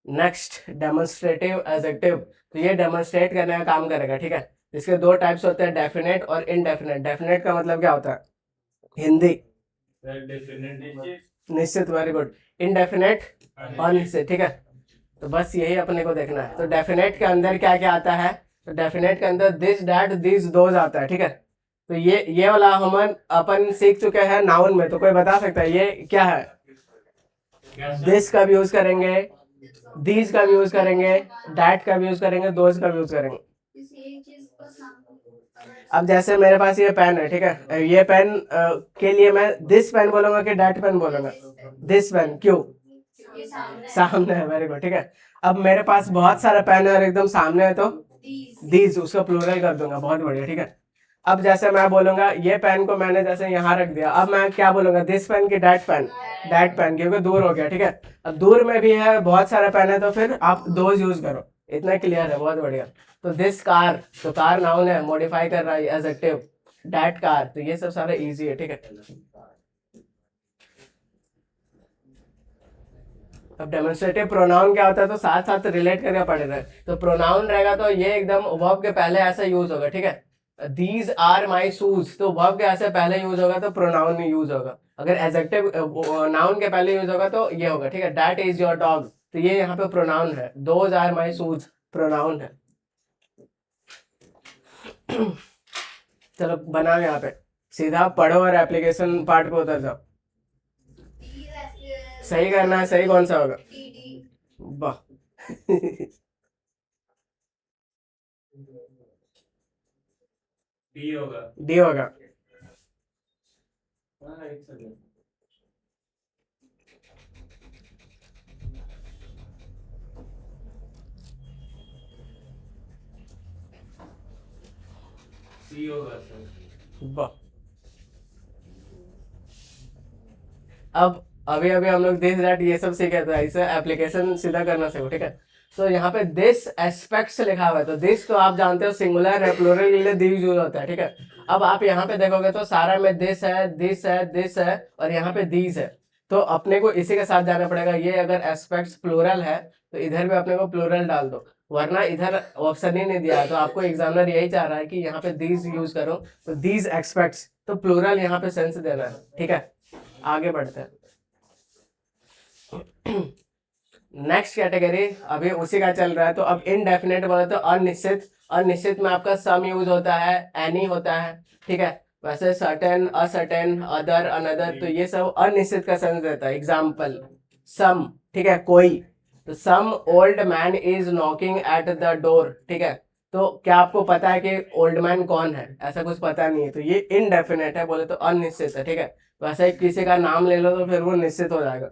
Next, demonstrative adjective. तो ये डेमोन्स्ट्रेट करने का काम करेगा, ठीक है। इसके दो टाइप्स होते हैं, डेफिनेट और इनडेफिनेट। डेफिनेट का मतलब क्या होता है? हिंदी निश्चित, वेरी गुड। इनडेफिनेट अनिश्चित, ठीक है। तो बस यही अपने को देखना है। तो डेफिनेट के अंदर क्या क्या आता है? तो डेफिनेट के अंदर दिस, डैट, दिस, दोज आता है, ठीक है। तो ये वाला हम अपन सीख चुके हैं नाउन में। तो कोई बता सकता है ये क्या है? दिस का भी यूज करेंगे, दीज का भी यूज करेंगे, डैट का भी यूज करेंगे, दोज का भी यूज करेंगे। अब जैसे मेरे पास ये पेन है, ठीक है, ये पेन के लिए मैं दिस पेन बोलूंगा कि डैट पेन बोलूंगा? दिस पेन, क्यों? सामने है, वेरी गुड, ठीक है। अब मेरे पास बहुत सारा पेन है और एकदम सामने है तो दीज, उसको प्लूरल कर दूंगा, बहुत बढ़िया, ठीक है। अब जैसे मैं बोलूंगा ये पेन को मैंने जैसे यहाँ रख दिया, अब मैं क्या बोलूंगा? दिस पेन की डैट पेन? डैट पेन, क्योंकि दूर हो गया, ठीक है। अब दूर में भी है, बहुत सारा पेन है, तो फिर आप दोज यूज करो। इतना क्लियर है, बहुत बढ़िया। तो दिस कार, तो कार नाउन है, मॉडिफाई कर रहा है एडजेक्टिव। डैट कार, तो ये सब सारा इजी है, ठीक है। अब डेमोन्स्ट्रेटिव प्रोनाउन क्या होता है तो साथ साथ रिलेट करना पड़ेगा। तो प्रोनाउन रहेगा तो ये एकदम वर्ब के पहले ऐसा यूज होगा, ठीक है। दीज आर माई शूज, तो वर्ब के ऐसे पहले यूज होगा तो प्रोनाउन में यूज होगा। अगर एडजेक्टिव नाउन के पहले यूज होगा तो ये होगा, ठीक है। दैट इज योर डॉग, तो ये यहाँ पे प्रोनाउन है। Those are my shoes pronoun है। चलो बनाओ यहाँ पे, सीधा पढ़ो और एप्लीकेशन पार्ट पे उतर जाओ। सही करना है, सही कौन सा होगा? वाह डी होगा। डी होगा। हाँ, एक सेकंड। सी होगा सर। वाह। अब अभी अभी हम लोग दिस दैट ये सब सीखे थे, इसे एप्लीकेशन सीधा करना सीखो, ठीक है। तो यहाँ पे दिस एस्पेक्ट्स लिखा हुआ है, तो दिस तो आप जानते हो सिंगुलर है, प्लूरल के लिए दिस यूज होता है, ठीक है। अब आप यहाँ पे देखोगे तो सारा में दिस है, दिस है, दिस है, और यहाँ पे दीज है। तो अपने को इसी के साथ जाना पड़ेगा। ये अगर एस्पेक्ट्स प्लूरल है तो इधर भी अपने को प्लूरल डाल दो, वरना इधर ऑप्शन ही नहीं दिया है। तो आपको एग्जामिनर यही चाह रहा है कि यहाँ पे दीज यूज करो, तो दीज एक्सपेक्ट्स, तो प्लूरल यहाँ पे सेंस देना है, ठीक है। आगे बढ़ते हैं। नेक्स्ट कैटेगरी अभी उसी का चल रहा है। तो अब इनडेफिनेट बोले तो अनिश्चित। अनिश्चित में आपका सम यूज होता है, एनी होता है, ठीक है। वैसे सर्टेन, असर्टेन, अदर, अनदर, तो ये सब अनिश्चित का सेंस देता है। एग्जाम्पल सम, ठीक है, कोई। तो some old man is knocking at the door, ठीक है। तो क्या आपको पता है कि ओल्ड मैन कौन है? ऐसा कुछ पता नहीं है, तो ये इनडेफिनेट है, बोले तो अनिश्चित है, ठीक है। वैसे किसी का नाम ले लो तो फिर वो निश्चित हो जाएगा।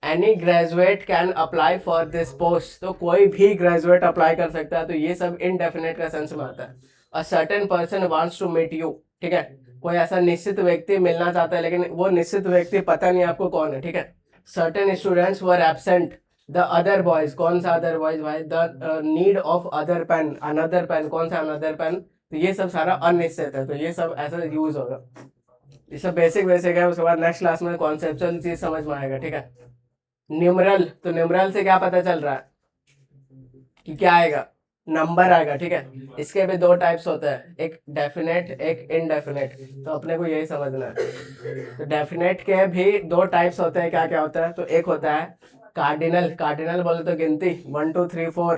Any graduate can apply for this post, तो कोई भी ग्रेजुएट अप्लाई कर सकता है, तो ये सब इनडेफिनेट का सेंस में आता है। A certain person wants to meet you, ठीक है। कोई ऐसा निश्चित व्यक्ति मिलना चाहता है, लेकिन वो निश्चित व्यक्ति पता नहीं आपको कौन है, ठीक है। Certain students were absent, the other boys, कौन सा अदर बॉयज भाई? The need of other pen, another pen, कौन सा अनदर पेन? तो ये सब सारा अनिश्चित है, तो ये सब ऐसा यूज होगा। ये सब बेसिक बेसिक है, उसके बाद नेक्स्ट क्लास में कॉन्सेप्चुअल चीज समझ में आएगा, ठीक है। न्यूमरल, तो न्यूमरल से क्या पता चल रहा है कि क्या आएगा? नंबर आएगा, ठीक है। इसके भी दो टाइप्स होते हैं, एक डेफिनेट, एक इनडेफिनेट, तो अपने को यही समझना है। तो डेफिनेट के भी दो टाइप्स होते हैं, क्या क्या होता है? तो एक होता है कार्डिनल। कार्डिनल बोले तो गिनती 1 2 3 4,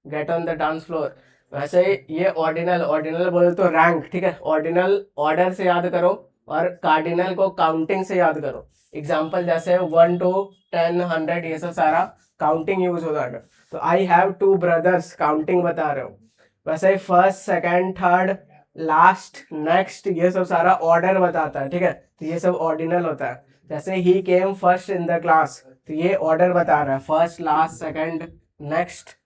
get on the dance floor. वैसे ये ऑर्डिनल, ऑर्डिनल बोले तो रैंक, ठीक है। ऑर्डिनल ऑर्डर से याद करो, और कार्डिनल को काउंटिंग से याद करो। एग्जाम्पल जैसे 1 2 10 100, ये सब सारा काउंटिंग यूज हो जाएगा। तो आई हैव 2 ब्रदर्स, काउंटिंग बता रहे हो। वैसे first, second, third, last, next, ये सब सारा ऑर्डर बताता है, ठीक है। तो ये सब ऑर्डिनल होता है। जैसे he came first in the class, तो ये ऑर्डर बता रहा है, फर्स्ट, लास्ट, सेकंड, नेक्स्ट।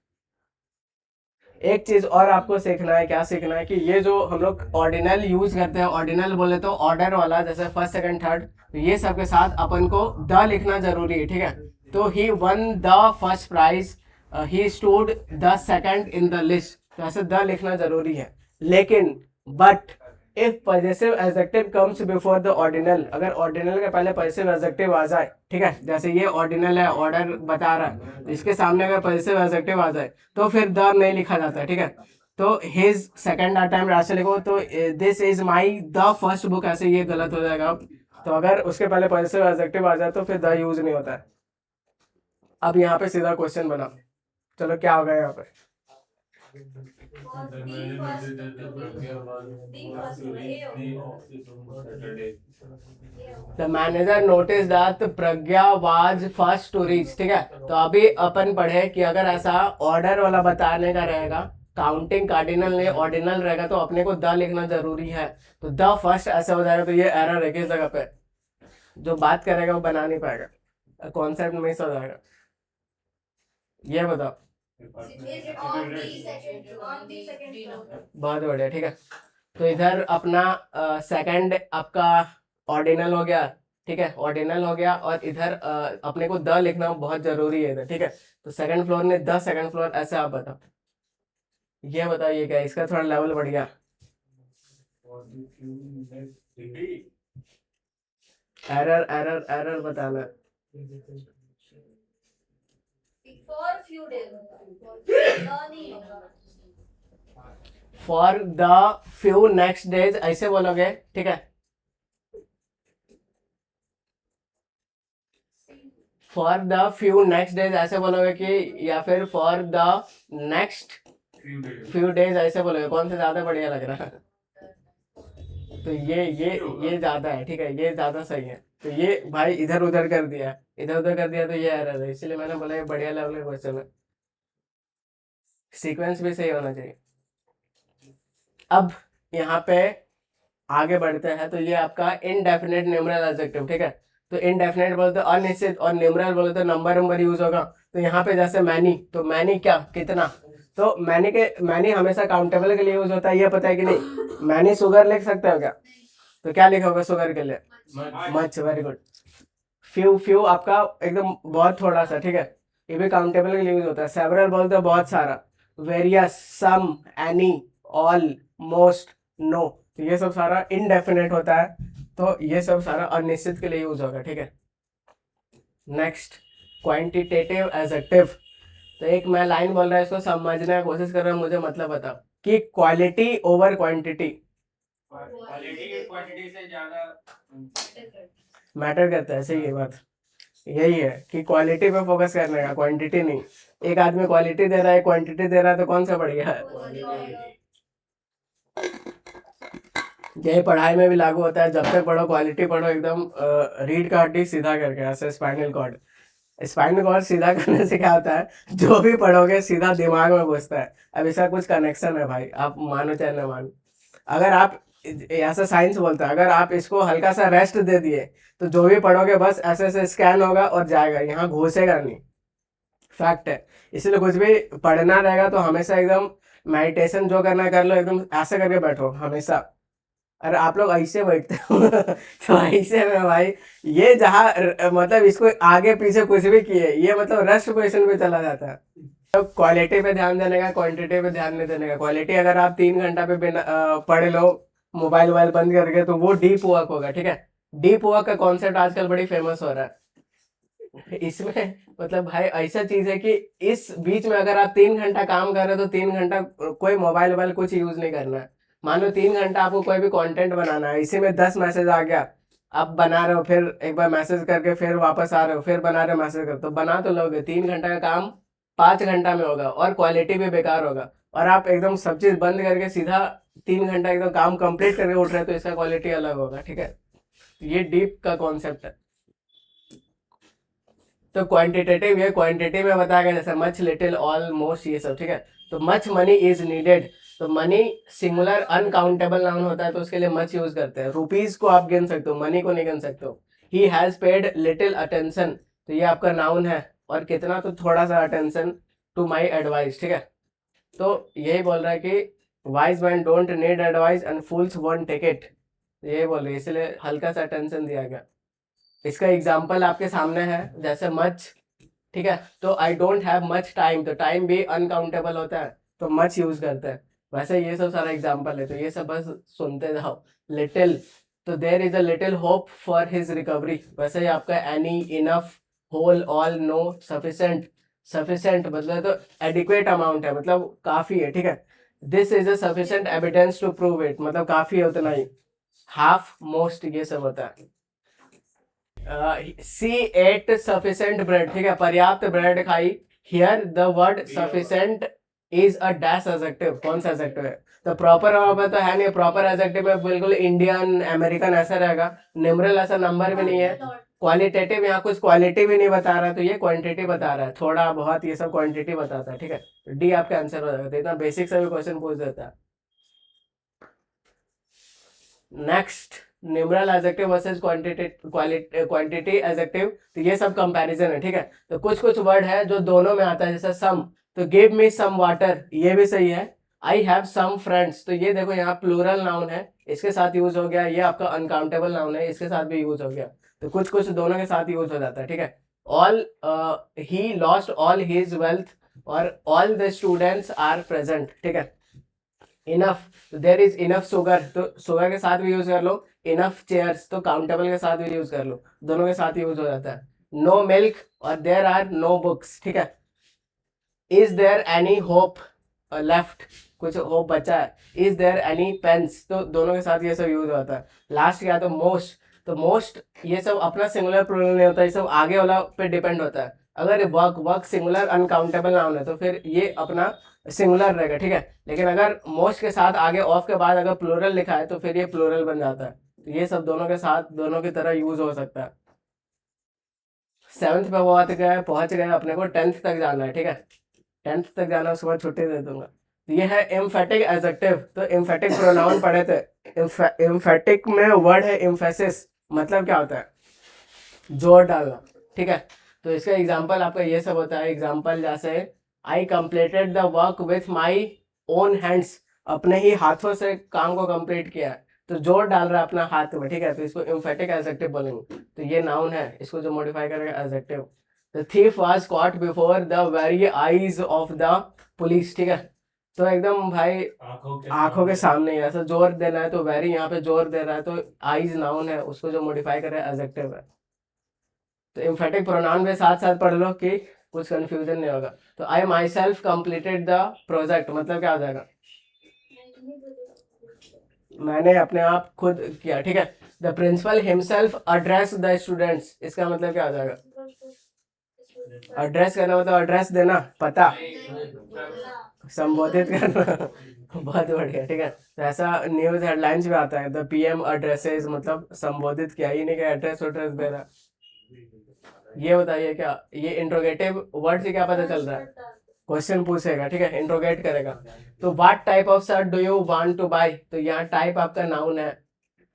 एक चीज और आपको सीखना है, क्या सीखना है कि ये जो हम लोग ऑर्डिनल यूज करते हैं, ऑर्डिनल बोले तो ऑर्डर वाला, जैसे फर्स्ट, सेकंड, थर्ड, तो ये सब के साथ अपन को द लिखना जरूरी है, ठीक है। तो he won the first prize, he stood the second in the list, तो ऐसे द लिखना जरूरी है। लेकिन but if positive adjective comes before the ordinal, अगर ऑर्डिनल के पहले पॉजिटिव एडजेक्टिव आ जाए, ठीक है, जैसे ये ऑर्डिनल है, ऑर्डर बता रहा है, तो इसके सामने अगर पॉजिटिव एडजेक्टिव आ जाए तो फिर द नहीं लिखा जाता है, ठीक है। तो हिज सेकंड टाइम ऐसे लिखो, तो this is my the first book, ऐसे ये गलत हो जाएगा। तो अगर उसके पहले पॉजिटिव एडजेक्टिव आ जाए तो फिर द यूज नहीं होता है। अब यहाँ पे सीधा क्वेश्चन बना, चलो क्या होगा यहाँ पे? The manager notice that Pragya was first to reach, ठीक है। तो अभी अपन पढ़े कि अगर ऐसा ऑर्डर वाला बताने का रहेगा, काउंटिंग कार्डिनल नहीं ऑर्डिनल रहेगा, तो अपने को द लिखना जरूरी है। तो द फर्स्ट ऐसा हो जाएगा, तो ये एरर है किस जगह पे? जो बात करेगा वो बना नहीं पाएगा, कॉन्सेप्ट मिस हो जाएगा। ये बताओ। बहुत बढ़िया, ठीक है। तो इधर अपना सेकंड आपका ऑर्डिनल हो गया, ठीक है, ऑर्डिनल हो गया। और इधर अपने को द लिखना बहुत जरूरी है इधर, ठीक है। तो सेकंड फ्लोर ने द सेकंड फ्लोर, ऐसे आप बताओ। ये बताओ ये क्या है? इसका थोड़ा लेवल बढ़ गया। एरर एरर एरर बताना। For the few next days ऐसे बोलोगे, ठीक है। For the few next days ऐसे बोलोगे कि, या फिर for the next few days ऐसे बोलोगे? कौन सा ज्यादा बढ़िया लग रहा है? तो ये ज्यादा है, ठीक है, ये ज्यादा सही है। तो ये भाई इधर उधर कर दिया, इधर उधर कर दिया, तो ये एरर है। इसलिए मैंने बोला ये बढ़िया लेवल का क्वेश्चन है, सीक्वेंस भी सही होना चाहिए। अब यहाँ पे आगे बढ़ते हैं तो ये आपका इनडेफिनेट न्यूमरल एडजेक्टिव, ठीक है। तो इनडेफिनेट बोलते हैं अनिश्चित, और न्यूमरल बोलते हैं नंबर नंबर यूज होगा। तो यहाँ पे जैसे मैनी, तो मैनी क्या, कितना। तो मैनी हमेशा काउंटेबल के लिए यूज होता है, ये पता है कि नहीं। मैनी शुगर लिख सकते हो क्या, तो क्या लिखा होगा शुगर के लिए, much, very good. Few, few आपका एकदम बहुत थोड़ा सा, ठीक है, ये भी काउंटेबल के लिए यूज होता है। सेवरल बोलते हैं बहुत सारा। वेरियस, सम, एनी, ऑल, मोस्ट, नो, तो ये सब सारा इनडेफिनेट होता है। तो ये सब सारा अनिश्चित के लिए यूज होगा, ठीक है। Next, quantitative adjective. तो एक मैं लाइन बोल रहा है, इसको समझने की कोशिश कर रहा हूँ, मुझे मतलब बताओ कि क्वालिटी ओवर क्वांटिटी क्वालिटी की क्वांटिटी से ज्यादा मैटर करता है, सही है बात। यही है कि क्वालिटी पे फोकस करने का, क्वांटिटी नहीं। एक आदमी क्वालिटी दे रहा है, क्वांटिटी दे रहा है, तो कौन सा बढ़िया है। यही पढ़ाई में भी लागू होता है, जब तक पढ़ो क्वालिटी पढ़ो, एकदम रीढ़ का हड्डी सीधा करके, ऐसे स्पाइनल कॉर्ड। स्पाइनल कॉर्ड सीधा करने से क्या होता है, जो भी पढ़ोगे सीधा दिमाग में घुसता है। अब इसका कुछ कनेक्शन है भाई, आप मानो चाहे ना मानो। अगर आप, ऐसा साइंस बोलता है, अगर आप इसको हल्का सा रेस्ट दे दिए तो जो भी पढ़ोगे बस ऐसे ऐसे स्कैन होगा और जाएगा, यहाँ घुसेगा नहीं। फैक्ट है। इसलिए कुछ भी पढ़ना रहेगा तो हमेशा एकदम मेडिटेशन जो करना कर लो, एकदम ऐसे करके बैठो हमेशा। अरे आप लोग ऐसे बैठते हो तो ऐसे में भाई, ये जहाँ मतलब इसको आगे पीछे कुछ भी किए, ये मतलब रेस्ट पोजिशन पे चला जाता है। तो क्वालिटी पे ध्यान देने का, क्वांटिटी पे ध्यान नहीं देने का। क्वालिटी अगर आप 3 घंटा पे बिना पढ़ लो मोबाइल वोबाइल बंद करके, तो वो डीप वर्क होगा, ठीक है। डीप वर्क का कॉन्सेप्ट आजकल बड़ी फेमस हो रहा है। इसमें मतलब भाई ऐसा चीज है कि इस बीच में अगर आप 3 घंटा काम कर रहे हो तो 3 घंटा कोई मोबाइल वोबाइल कुछ यूज नहीं करना है। मान लो 3 घंटा आपको कोई भी कंटेंट बनाना है, इसी में 10 मैसेज आ गया, आप बना रहे हो, फिर एक बार मैसेज करके फिर वापस आ रहे हो, फिर बना रहे हो, मैसेज कर, तो बना तो लोगे। 3 घंटा का काम 5 घंटा में होगा, और क्वालिटी भी बेकार होगा। और आप एकदम सब चीज बंद करके सीधा 3 घंटा एकदम काम कंप्लीट करके उठ रहे हो, तो इसका क्वालिटी अलग होगा, ठीक है। ये डीप का कॉन्सेप्ट है। तो क्वांटिटेटिव, ये क्वांटिटी में बताया गया, जैसे मच, लिटिल, ऑलमोस्ट, ये सब, ठीक है। तो मच मनी इज नीडेड, तो मनी सिंगुलर अनकाउंटेबल नाउन होता है, तो उसके लिए मच यूज करते हैं। रुपीज को आप गिन सकते हो, मनी को नहीं गिन सकते हो। He has paid little attention, तो ये आपका नाउन है, और कितना, तो थोड़ा सा अटेंशन, टू माई एडवाइस, ठीक है। तो यही बोल रहा है कि wise man don't need advice and fools won't take it, यही बोल रहे हैं, इसलिए हल्का सा अटेंशन दिया गया। इसका एग्जाम्पल आपके सामने है, जैसे मच, ठीक है। तो I don't have much time, तो टाइम भी अनकाउंटेबल होता है, तो मच यूज करते हैं। वैसे ये सब सारा एग्जाम्पल है, तो ये सब बस सुनते जाओ। लिटिल, तो there is a little hope for his recovery, वैसे ही आपका any, enough, whole, all, no, sufficient. Sufficient मतलब तो एडिक्वेट अमाउंट है, मतलब काफी है, ठीक है। This is a sufficient evidence to prove it, मतलब काफी है, उतना ही। हाफ, मोस्ट, ये सब होता है। सी एट सफिशेंट ब्रेड, ठीक है, पर्याप्त ब्रेड खाई। Here the word sufficient is a dash adjective, कौन सा एडजेक्टिव है, तो प्रॉपर वर्ब तो है नहीं। प्रॉपर एडजेक्टिव में बिल्कुल इंडियन अमेरिकन ऐसा रहेगा। न्यूमरल ऐसा नंबर भी नहीं है। क्वालिटेटिव यहाँ कुछ क्वालिटी भी नहीं बता रहा है, तो ये क्वांटिटी बता रहा है, थोड़ा बहुत ये सब क्वांटिटी बताता है, ठीक है। डी आपका आंसर हो जाएगा, तो इतना बेसिक सा भी क्वेश्चन पूछ देता है। Next, numeral adjective versus quantity adjective, तो ये सब कंपैरिजन है, ठीक है। तो कुछ कुछ वर्ड है जो दोनों में आता है, जैसे सम, तो गिव मी सम वाटर, ये भी सही है। आई हैव सम फ्रेंड्स, तो ये देखो यहाँ प्लूरल नाउन है, इसके साथ यूज हो गया। ये आपका अनकाउंटेबल नाउन है, इसके साथ भी यूज हो गया। तो कुछ कुछ दोनों के साथ यूज हो जाता है, ठीक है। All, he lost all his wealth, और all the students are present, ठीक है। Enough, there is enough sugar, तो शुगर के साथ भी यूज कर लो। इनफ चेयर्स, तो काउंटेबल के साथ भी यूज कर लो, दोनों के साथ यूज हो जाता है। नो मिल्क और देर आर नो बुक्स, ठीक है। Is there any hope left, कुछ होप बचा है। इज देयर एनी पेन्स, तो दोनों के साथ ये सब यूज होता है। लास्ट क्या, तो मोस्ट, तो मोस्ट ये सब अपना सिंगुलर प्लूरल नहीं होता, ये सब आगे वाला पे डिपेंड होता है। अगर work, work singular uncountable noun है, तो फिर ये अपना सिंगुलर रहेगा, ठीक है। लेकिन अगर मोस्ट के साथ आगे ऑफ के बाद अगर प्लूरल लिखा है, तो फिर ये प्लूरल बन जाता है। तो ये सब दोनों के साथ, दोनों की तरह यूज हो सकता है। 7th पे पहुंच गए, अपने को 10th तक जाना है, ठीक है। 10th तक जाना, उसके बाद छुट्टी दे दूंगा। तो ये है एम्फेटिक एडजेक्टिव। तो एम्फेटिक प्रोनाउन पढ़े थे। एम्फेटिक में वर्ड है एम्फेसिस, मतलब क्या होता है? जोर डालना, ठीक है। तो इसका एग्जाम्पल आपका ये सब होता है। एग्जाम्पल जैसे I completed the work with my own hands, अपने ही हाथों से काम को कंप्लीट किया है, तो जोर डाल रहा है अपना हाथ में, ठीक है। तो इसको एम्फेटिक एडजेक्टिव बोलेंगे। तो ये नाउन है, इसको जो मॉडिफाई करेगा adjective. The thief was cot before the very eyes of the police, ठीक है। तो एकदम भाई आंखों के सामने ही, ऐसा जोर देना है तो वेरी यहाँ पे जोर दे रहा है, तो आईज नाउन है, उसको जो मॉडिफाई करे एडजेक्टिव है। तो एम्फेटिक प्रोनाउन भी साथ साथ पढ़ लो कि कुछ कंफ्यूजन नहीं होगा। तो I myself completed the project, मतलब क्या हो जाएगा? मैंने अपने आप खुद किया, ठीक है। The principal himself address the students, इसका मतलब क्या हो जाएगा? एड्रेस करना मतलब एड्रेस देना, पता, संबोधित करना। बहुत बढ़िया, ठीक है। तो ऐसा न्यूज हेडलाइंस में आता है, द पीएम एड्रेसेस, मतलब संबोधित किया, ही नहीं कि एड्रेस एड्रेस दे रहा। ये बताइए क्या ये इंट्रोगेटिव वर्ड से क्या पता चल रहा है? क्वेश्चन पूछेगा, ठीक है, इंट्रोगेट करेगा। तो what type of shirt do you want to buy, तो यहाँ टाइप आपका नाउन है,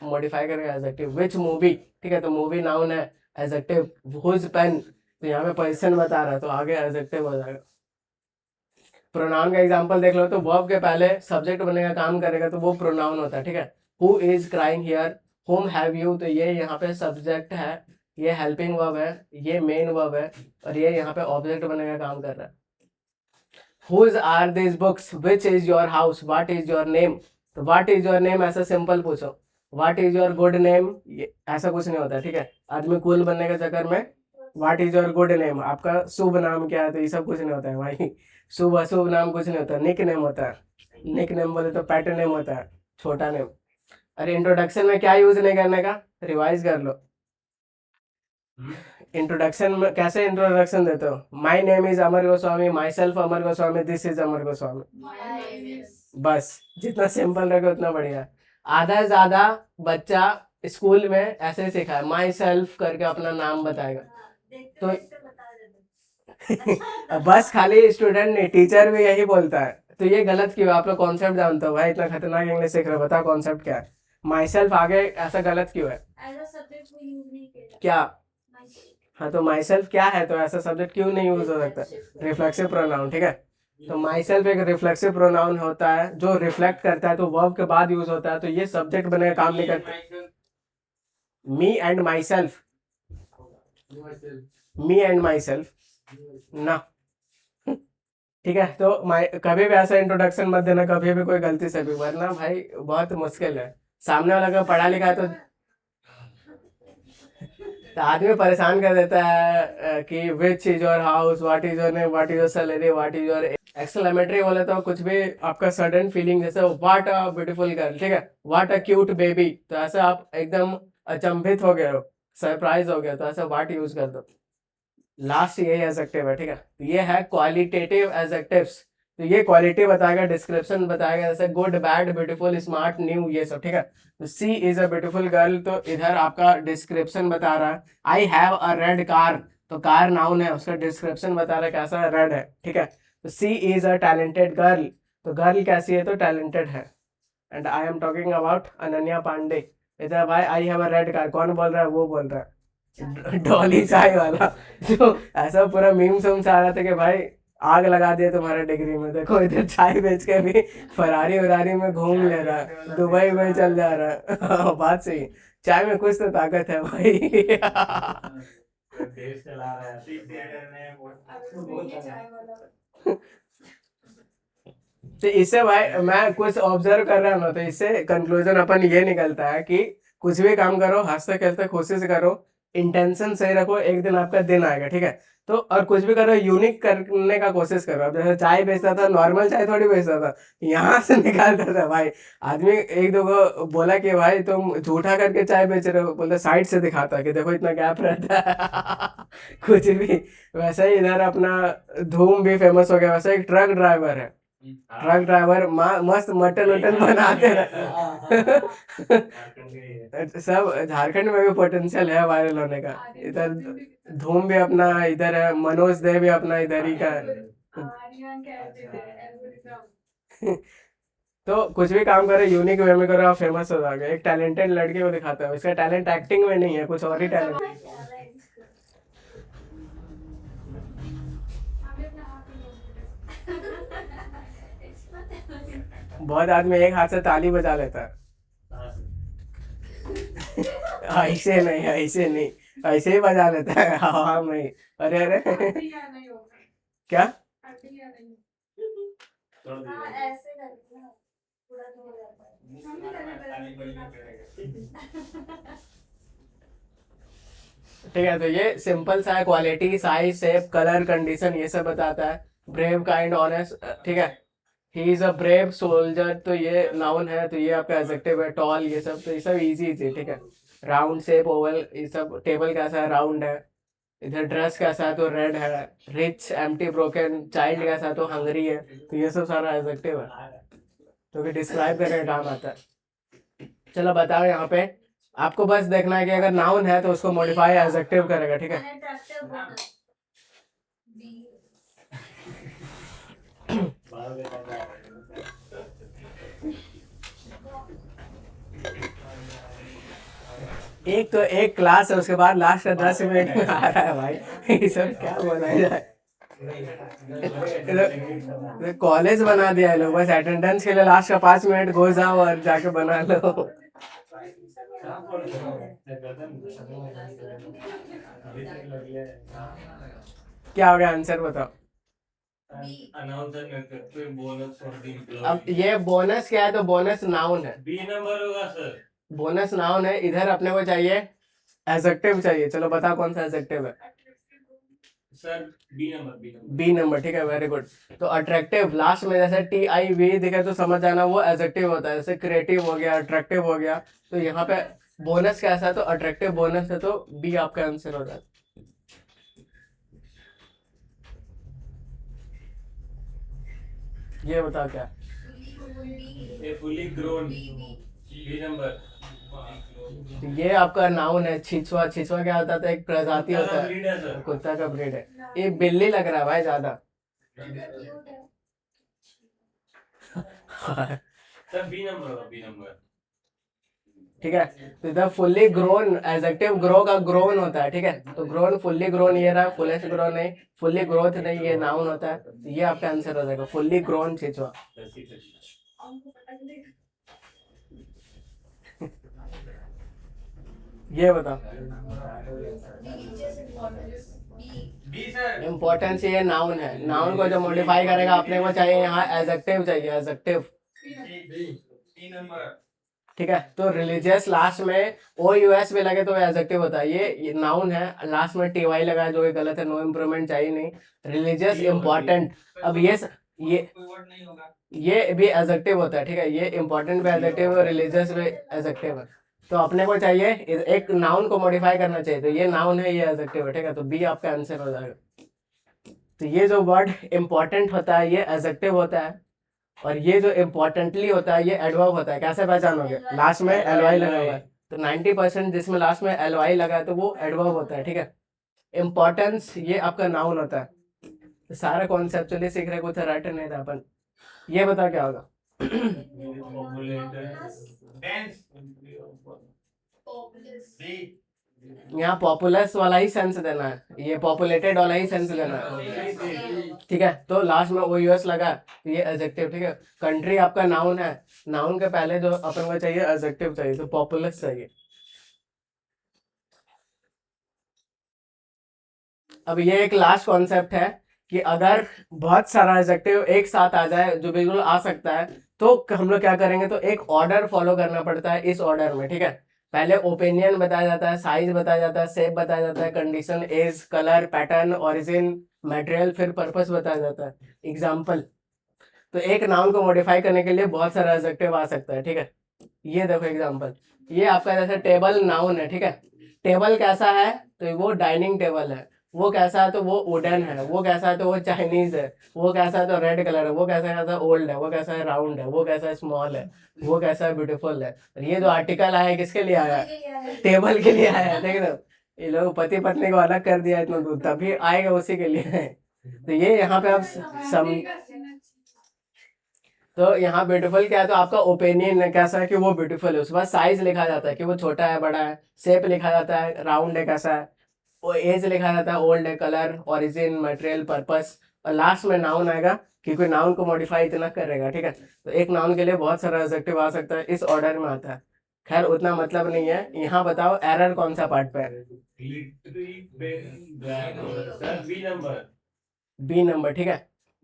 मॉडिफाई करेगा एडजेक्टिव। विच मूवी, ठीक है, तो मूवी नाउन है, एडजेक्टिव। हुज पेन, तो यहाँ पे पोजीशन बता रहा है, तो आगे एडजेक्टिव हो जाएगा। प्रोनाउन का एग्जांपल देख लो, तो वर्ब के पहले सब्जेक्ट बनेगा, काम करेगा, तो वो प्रोनाउन होता है, ठीक है। Who is crying here, home have you, तो ये यहाँ पे सब्जेक्ट है, ये हेल्पिंग वर्ब है, ये मेन वर्ब है, और ये यहाँ पे ऑब्जेक्ट बनेगा, काम कर रहा है। Whose are this books, which is your house, what is your name, तो व्हाट इज योर नेम ऐसा सिंपल पूछो। What is your good name, ऐसा कुछ नहीं होता, ठीक है। आदमी कूल बनने के चक्कर में what is your good name, आपका शुभ नाम क्या है, तो ये सब कुछ नहीं होता है भाई। शुभ अशुभ नाम कुछ नहीं होता, निक नेम होता है। निक नेम बोले तो पैट नेम होता है, छोटा नेम। अरे इंट्रोडक्शन में क्या यूज नहीं करने का, रिवाइज कर लो। इंट्रोडक्शन में कैसे इंट्रोडक्शन देते हो? My name is Amar Goswami, myself Amar Goswami, this is Amar Goswami. बस जितना सिंपल रखे उतना बढ़िया। आधा से ज्यादा बच्चा स्कूल में ऐसे ही सीखा है, माई सेल्फ करके अपना नाम बताएगा। तो बस खाली स्टूडेंट नहीं, टीचर भी यही बोलता है। तो ये गलत क्यों? आप लोग कॉन्सेप्ट जानते हो भाई, इतना खतरनाक इंग्लिश सीख रहे हो, बता कॉन्सेप्ट क्या है? माई सेल्फ आगे ऐसा गलत क्यों है? क्या? हाँ, तो माई सेल्फ क्या है, तो ऐसा सब्जेक्ट क्यों नहीं यूज हो सकता? रिफ्लेक्सिव प्रोनाउन, ठीक है। तो माई सेल्फ एक रिफ्लेक्सिव प्रोनाउन होता है जो रिफ्लेक्ट करता है, तो वर्ब के बाद यूज होता है, तो ये सब्जेक्ट बने काम नहीं करता। Me and my self, me and my self ना, ठीक है। तो कभी भी ऐसा इंट्रोडक्शन मत देना, कभी भी कोई गलती से भी, वरना भाई बहुत मुश्किल है। सामने वाला का पढ़ा लिखा है तो आदमी परेशान कर देता है कि विच is your house, what is your name, what is your salary, what is your exclamatory बोले तो कुछ भी आपका सडन फीलिंग, जैसे व्हाट अ ब्यूटीफुल गर्ल, ठीक है, व्हाट अ क्यूट बेबी, तो ऐसा आप एकदम अचंभित हो गए हो, सरप्राइज हो गया, तो ऐसा व्हाट यूज कर दो। लास्ट यही एडजेक्टिव है, ठीक है। तो ये है क्वालिटेटिव एडजेक्टिव्स। तो ये क्वालिटी बताएगा, डिस्क्रिप्शन बताएगा, जैसे good, bad, beautiful, smart, new, ये सब, ठीक है। तो she is a beautiful girl, तो इधर आपका डिस्क्रिप्शन बता रहा है। आई हैव अ रेड कार, तो कार नाउन है, उसका डिस्क्रिप्शन बता रहा है कैसा रेड है, ठीक है। तो she is a talented girl, तो गर्ल कैसी है, तो टैलेंटेड है। And I am talking about Ananya Pandey. इधर भाई I have a red car, कौन बोल रहा है? वो बोल रहा है डॉली चाय वाला। तो ऐसा पूरा मीम्स उम्स आ रहा था कि भाई आग लगा दिया तुम्हारे डिग्री में, देखो इधर चाय बेच के भी फरारी वरारी में घूम ले रहा है, दुबई में चल जा रहा है। बात सही, चाय में कुछ तो ताकत है भाई। देश चला रहा है। तो इससे भाई मैं कुछ ऑब्जर्व कर रहा हूँ ना, तो इससे कंक्लूजन अपन ये निकलता है कि कुछ भी काम करो, हंसते खेलते खुशी से करो, इंटेंशन सही रखो, एक दिन आपका दिन आएगा, ठीक है। तो और कुछ भी करो यूनिक करने का कोशिश करो। अब जैसे चाय बेचता था, नॉर्मल चाय थोड़ी बेचता था, यहाँ से निकालता था भाई। आदमी एक दो को बोला कि भाई तुम झूठा करके चाय बेच रहे हो, बोलते साइड से दिखाता कि देखो इतना गैप रहता है। कुछ भी वैसा ही इधर अपना धूम भी फेमस हो गया, वैसा एक ट्रक ड्राइवर है, ट्रक ड्राइवर मस्त मटन वटन बनाते हैं। सब झारखंड में भी पोटेंशियल है वायरल होने का। इधर धूम भी अपना इधर है, मनोज दे भी अपना इधर ही का है। तो कुछ भी काम करे यूनिक वे में करो, आप फेमस हो जाओगे। एक टैलेंटेड लड़के को दिखाता है, इसका टैलेंट एक्टिंग में नहीं है, कुछ और ही टैलेंट। बहुत आदमी एक हाथ से ताली बजा लेता है। ऐसे नहीं, ऐसे नहीं, ऐसे ही बजा लेता है हवा में। अरे अरे क्या? ठीक है, तो ये सिंपल सा है, quality, size, shape, colour, condition, ये सब बताता है। ब्रेव, काइंड, ऑनेस्ट, ठीक है। He is a brave soldier, तो ये नाउन है, तो ये आपका एडजेक्टिव है। टॉल, ये सब, तो ये सब इजी इजी, ठीक है। राउंड, शेप, ओवल, ये सब। टेबल कैसा है? राउंड है। इधर ड्रेस कैसा है? तो रेड है। Rich, empty, broken. चाइल्ड कैसा है? तो हंगरी है। तो ये सब सारा एडजेक्टिव है, तो कि डिस्क्राइब करने का काम आता है। चलो बताओ, यहाँ पे आपको बस देखना है कि अगर नाउन है तो उसको मॉडिफाई एडजेक्टिव करेगा, ठीक है। एक तो एक क्लास है, उसके बाद लास्ट का 10 मिनट में आ रहा है भाई, ये सब क्या बोला जाए। कॉलेज बना दिया है लोग, बस अटेंडेंस के लिए लास्ट का 5 मिनट घुस जाओ और जाके बना लो। क्या हो गया? आंसर बताओ। अब ये बोनस क्या है? तो बोनस नाउन है। बी नंबर होगा सर। बोनस नाउन है, इधर अपने को चाहिए एडजेक्टिव चाहिए। चलो बताओ कौन सा एडजेक्टिव है? Sir B number, B number. B number, ठीक है, वेरी गुड। तो अट्रैक्टिव लास्ट में जैसे TIV दिखे तो समझ जाना वो एडजेक्टिव होता है। जैसे क्रिएटिव हो गया, अट्रैक्टिव हो गया। तो यहाँ पे बोनस कैसा है? तो अट्रैक्टिव बोनस है, तो बी आपका आंसर हो जाता है। ये बताओ क्या? ए फुली ग्रोन, बी नंबर। तो ये आपका नाउन है। छिछुआ, छिछुआ क्या होता है? एक प्रजाति कुत्ता होता का है, ब्रीड है सर। कुत्ता का ब्रीड है। ये बिल्ली लग रहा है भाई ज्यादा। सर बी नंबर होगा, बी नंबर। ठीक है, तो इधर फुल्ली ग्रोन एडजेक्टिव, ग्रो का ग्रोन होता है, ठीक है। तो ग्रोन, फुल्ली ग्रोन ये रहा, फुलेस्ट ग्रोन नहीं, फुल्ली ग्रोथ नहीं, ये नाउन होता है। तो ये आपका आंसर हो जाएगा, फुल्ली ग्रोन छिछुआ। ये बताओ। इम्पोर्टेंस, ये नाउन है। नाउन को जो मॉडिफाई करेगा अपने को चाहिए यहाँ एडजेक्टिव चाहिए, एडजेक्टिव, ठीक है। तो रिलीजियस लास्ट में OUS में लगे तो एडजेक्टिव होता है। ये नाउन है, लास्ट में TY लगा है, जो कि गलत है, नो इम्प्रूवमेंट चाहिए नहीं। रिलीजियस इंपॉर्टेंट, अब ये भी एडजेक्टिव होता है, ठीक है। ये इंपॉर्टेंट भी एडजेक्टिव है, रिलीजियस भी एडजेक्टिव है। तो अपने को चाहिए एक नाउन को मॉडिफाई करना चाहिए, तो ये नाउन है, ये एडजेक्टिव है, ठीक है। तो बी आपका आंसर हो जाएगा। तो ये जो वर्ड इंपॉर्टेंट होता है ये एडजेक्टिव होता है, और ये जो इम्पोर्टेंटली होता है ये एडवर्ब होता है। कैसे पहचानोगे? लास्ट में LY लगा हुआ है, तो 90% जिसमें लास्ट में LY लगा है तो वो एडवर्ब होता है, ठीक है। इम्पोर्टेंस ये आपका नाउन होता है। तो सारा कॉन्सेप्चुअली सीख रहे, कुछ रट नहीं था अपन। ये बता क्या होगा? यहाँ पॉपुलस वाला ही सेंस देना है, ये पॉपुलेटेड वाला ही सेंस देना है, ठीक है। तो लास्ट में OUS लगा, तो ये एडजेक्टिव, ठीक है। कंट्री आपका नाउन है, नाउन के पहले जो अपन को चाहिए एडजेक्टिव चाहिए, तो पॉपुलस चाहिए। अब ये एक लास्ट कॉन्सेप्ट है कि अगर बहुत सारा एडजेक्टिव एक साथ आ जाए, जो बिल्कुल आ सकता है, तो हम लोग क्या करेंगे? तो एक ऑर्डर फॉलो करना पड़ता है, इस ऑर्डर में, ठीक है। पहले ओपिनियन बताया जाता है, साइज बताया जाता है, शेप बताया जाता है, condition, age, colour, pattern, origin, material, फिर पर्पस बताया जाता है, एग्जाम्पल। तो एक नाउन को मॉडिफाई करने के लिए बहुत सारा एडजेक्टिव आ सकता है, ठीक है। ये देखो एग्जाम्पल, ये आपका जैसे टेबल नाउन है, ठीक है। टेबल कैसा है? तो वो डाइनिंग टेबल है। वो कैसा है? तो वो वुडन है। वो कैसा है? तो वो चाइनीज है। वो कैसा है? तो रेड कलर है। वो कैसा है? तो ओल्ड है। वो कैसा है? राउंड है। वो कैसा है? स्मॉल है। वो कैसा है? ब्यूटीफुल है। और ये जो आर्टिकल आया है किसके लिए आया है? टेबल के लिए आया है, देख रहे हो? ये लोग पति पत्नी को अलग कर दिया इतना दूर, तभी आएगा उसी के लिए। तो ये यहाँ पे आप तो यहाँ ब्यूटीफुल क्या है, तो आपका ओपिनियन कैसा है कि वो ब्यूटीफुल है, उसके बाद साइज लिखा जाता है कि वो छोटा है बड़ा है, शेप लिखा जाता है राउंड है कैसा है, वो एज लिखा जाता है, ओल्ड है, कलर, ओरिजिन, मटेरियल, पर्पस, और लास्ट में नाउन आएगा कि कोई नाउन को मॉडिफाई इतना करेगा, ठीक है। तो एक नाउन के लिए बहुत सारा एडजेक्टिव आ सकता है, इस ऑर्डर में आता है। खैर उतना मतलब नहीं है। यहाँ बताओ एरर कौन सा पार्ट पे है? Glittery pen black sir B number B number, ठीक है।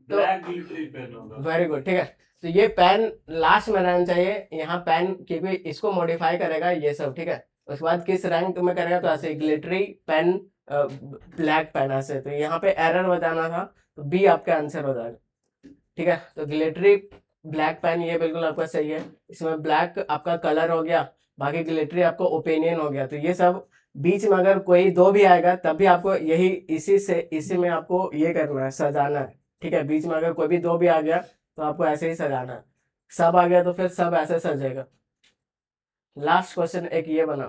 तो black glittery pen होगा। वेरी गुड, ठीक है। तो ये पेन लास्ट में रहना चाहिए यहाँ, पेन क्योंकि इसको मॉडिफाई करेगा ये सब, ठीक है। उसके बाद किस रैंक में करेगा, तो ऐसे ग्लिटरी पेन, ब्लैक पेन ऐसे। तो यहाँ पे एरर बताना था, तो बी आपका आंसर हो जाएगा, ठीक है। तो ग्लिटरी ब्लैक पेन ये बिल्कुल आपका सही है। इसमें ब्लैक आपका कलर हो गया, बाकी ग्लिटरी आपको ओपिनियन हो गया। तो ये सब बीच में अगर कोई दो भी आएगा तब भी आपको यही इसी में आपको ये करना है, सजाना है, ठीक है। बीच में अगर कोई भी दो भी आ गया तो आपको ऐसे ही सजाना है। सब आ गया तो फिर सब ऐसे सजेगा। लास्ट क्वेश्चन एक ये बना,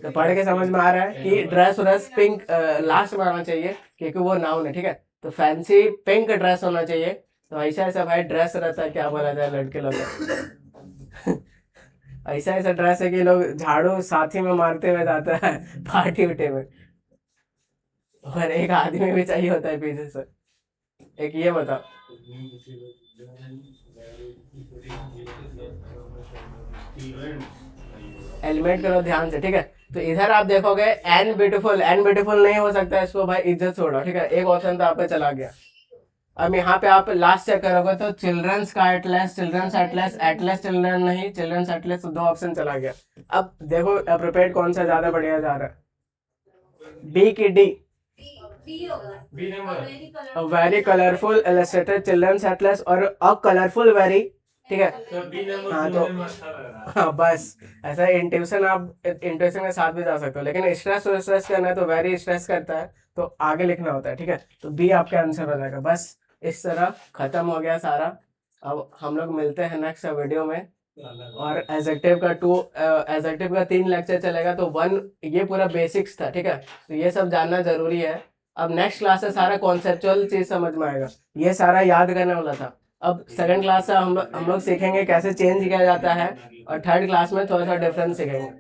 तो पढ़ के समझ में आ रहा है कि ड्रेस व्रेस पिंक लास्ट में आना चाहिए क्योंकि वो नाउन है, ठीक है। तो फैंसी पिंक ड्रेस होना चाहिए। तो ऐसा ऐसा भाई ड्रेस रहता है, क्या बोला जाए लड़के लोग ऐसा ऐसा ड्रेस है कि लोग झाड़ू साथी में मारते हुए जाता है पार्टी उठे में, और एक आदमी भी चाहिए होता है पीछे से। एक ये बताओ, एलिमेंट करो ध्यान से, ठीक है। तो इधर आप देखोगे एन ब्यूटीफुल नहीं हो सकता, इसको भाई इज्जत छोड़ो, ठीक है। एक ऑप्शन तो आपका चला गया। अब यहाँ पे आप लास्ट चेक करोगे तो चिल्ड्रंस का एटलस, एटलस चिल्ड्रन नहीं, चिल्ड्रंस एटलस, तो दो ऑप्शन चला गया। अब देखो अप्रोप्रिएट कौन सा ज्यादा बढ़िया जा रहा है, बी की D? B number very colourful illustrated children's atlas और अ कलरफुल वेरी, ठीक है। sir B number हाँ, सुनने तो में अच्छा लग रहा है। हाँ बस ऐसा इंट्यूशन, आप इंट्यूशन के साथ भी जा सकते हो, लेकिन स्ट्रेस करना है तो वेरी स्ट्रेस करता है तो आगे लिखना होता है, ठीक है। तो बी आपका आंसर हो जाएगा। बस इस तरह खत्म हो गया सारा। अब हम लोग मिलते हैं नेक्स्ट वीडियो में। और एडजेक्टिव का 3 लेक्चर चलेगा, तो 1 ये पूरा बेसिक्स था, ठीक है। तो ये सब जानना जरूरी है। अब नेक्स्ट क्लास से सारा कॉन्सेप्चुअल चीज समझ में आएगा, ये सारा याद करने वाला था। अब सेकंड क्लास से हम लोग सीखेंगे कैसे चेंज किया जाता है, और थर्ड क्लास में थोड़ा सा डिफरेंस सीखेंगे।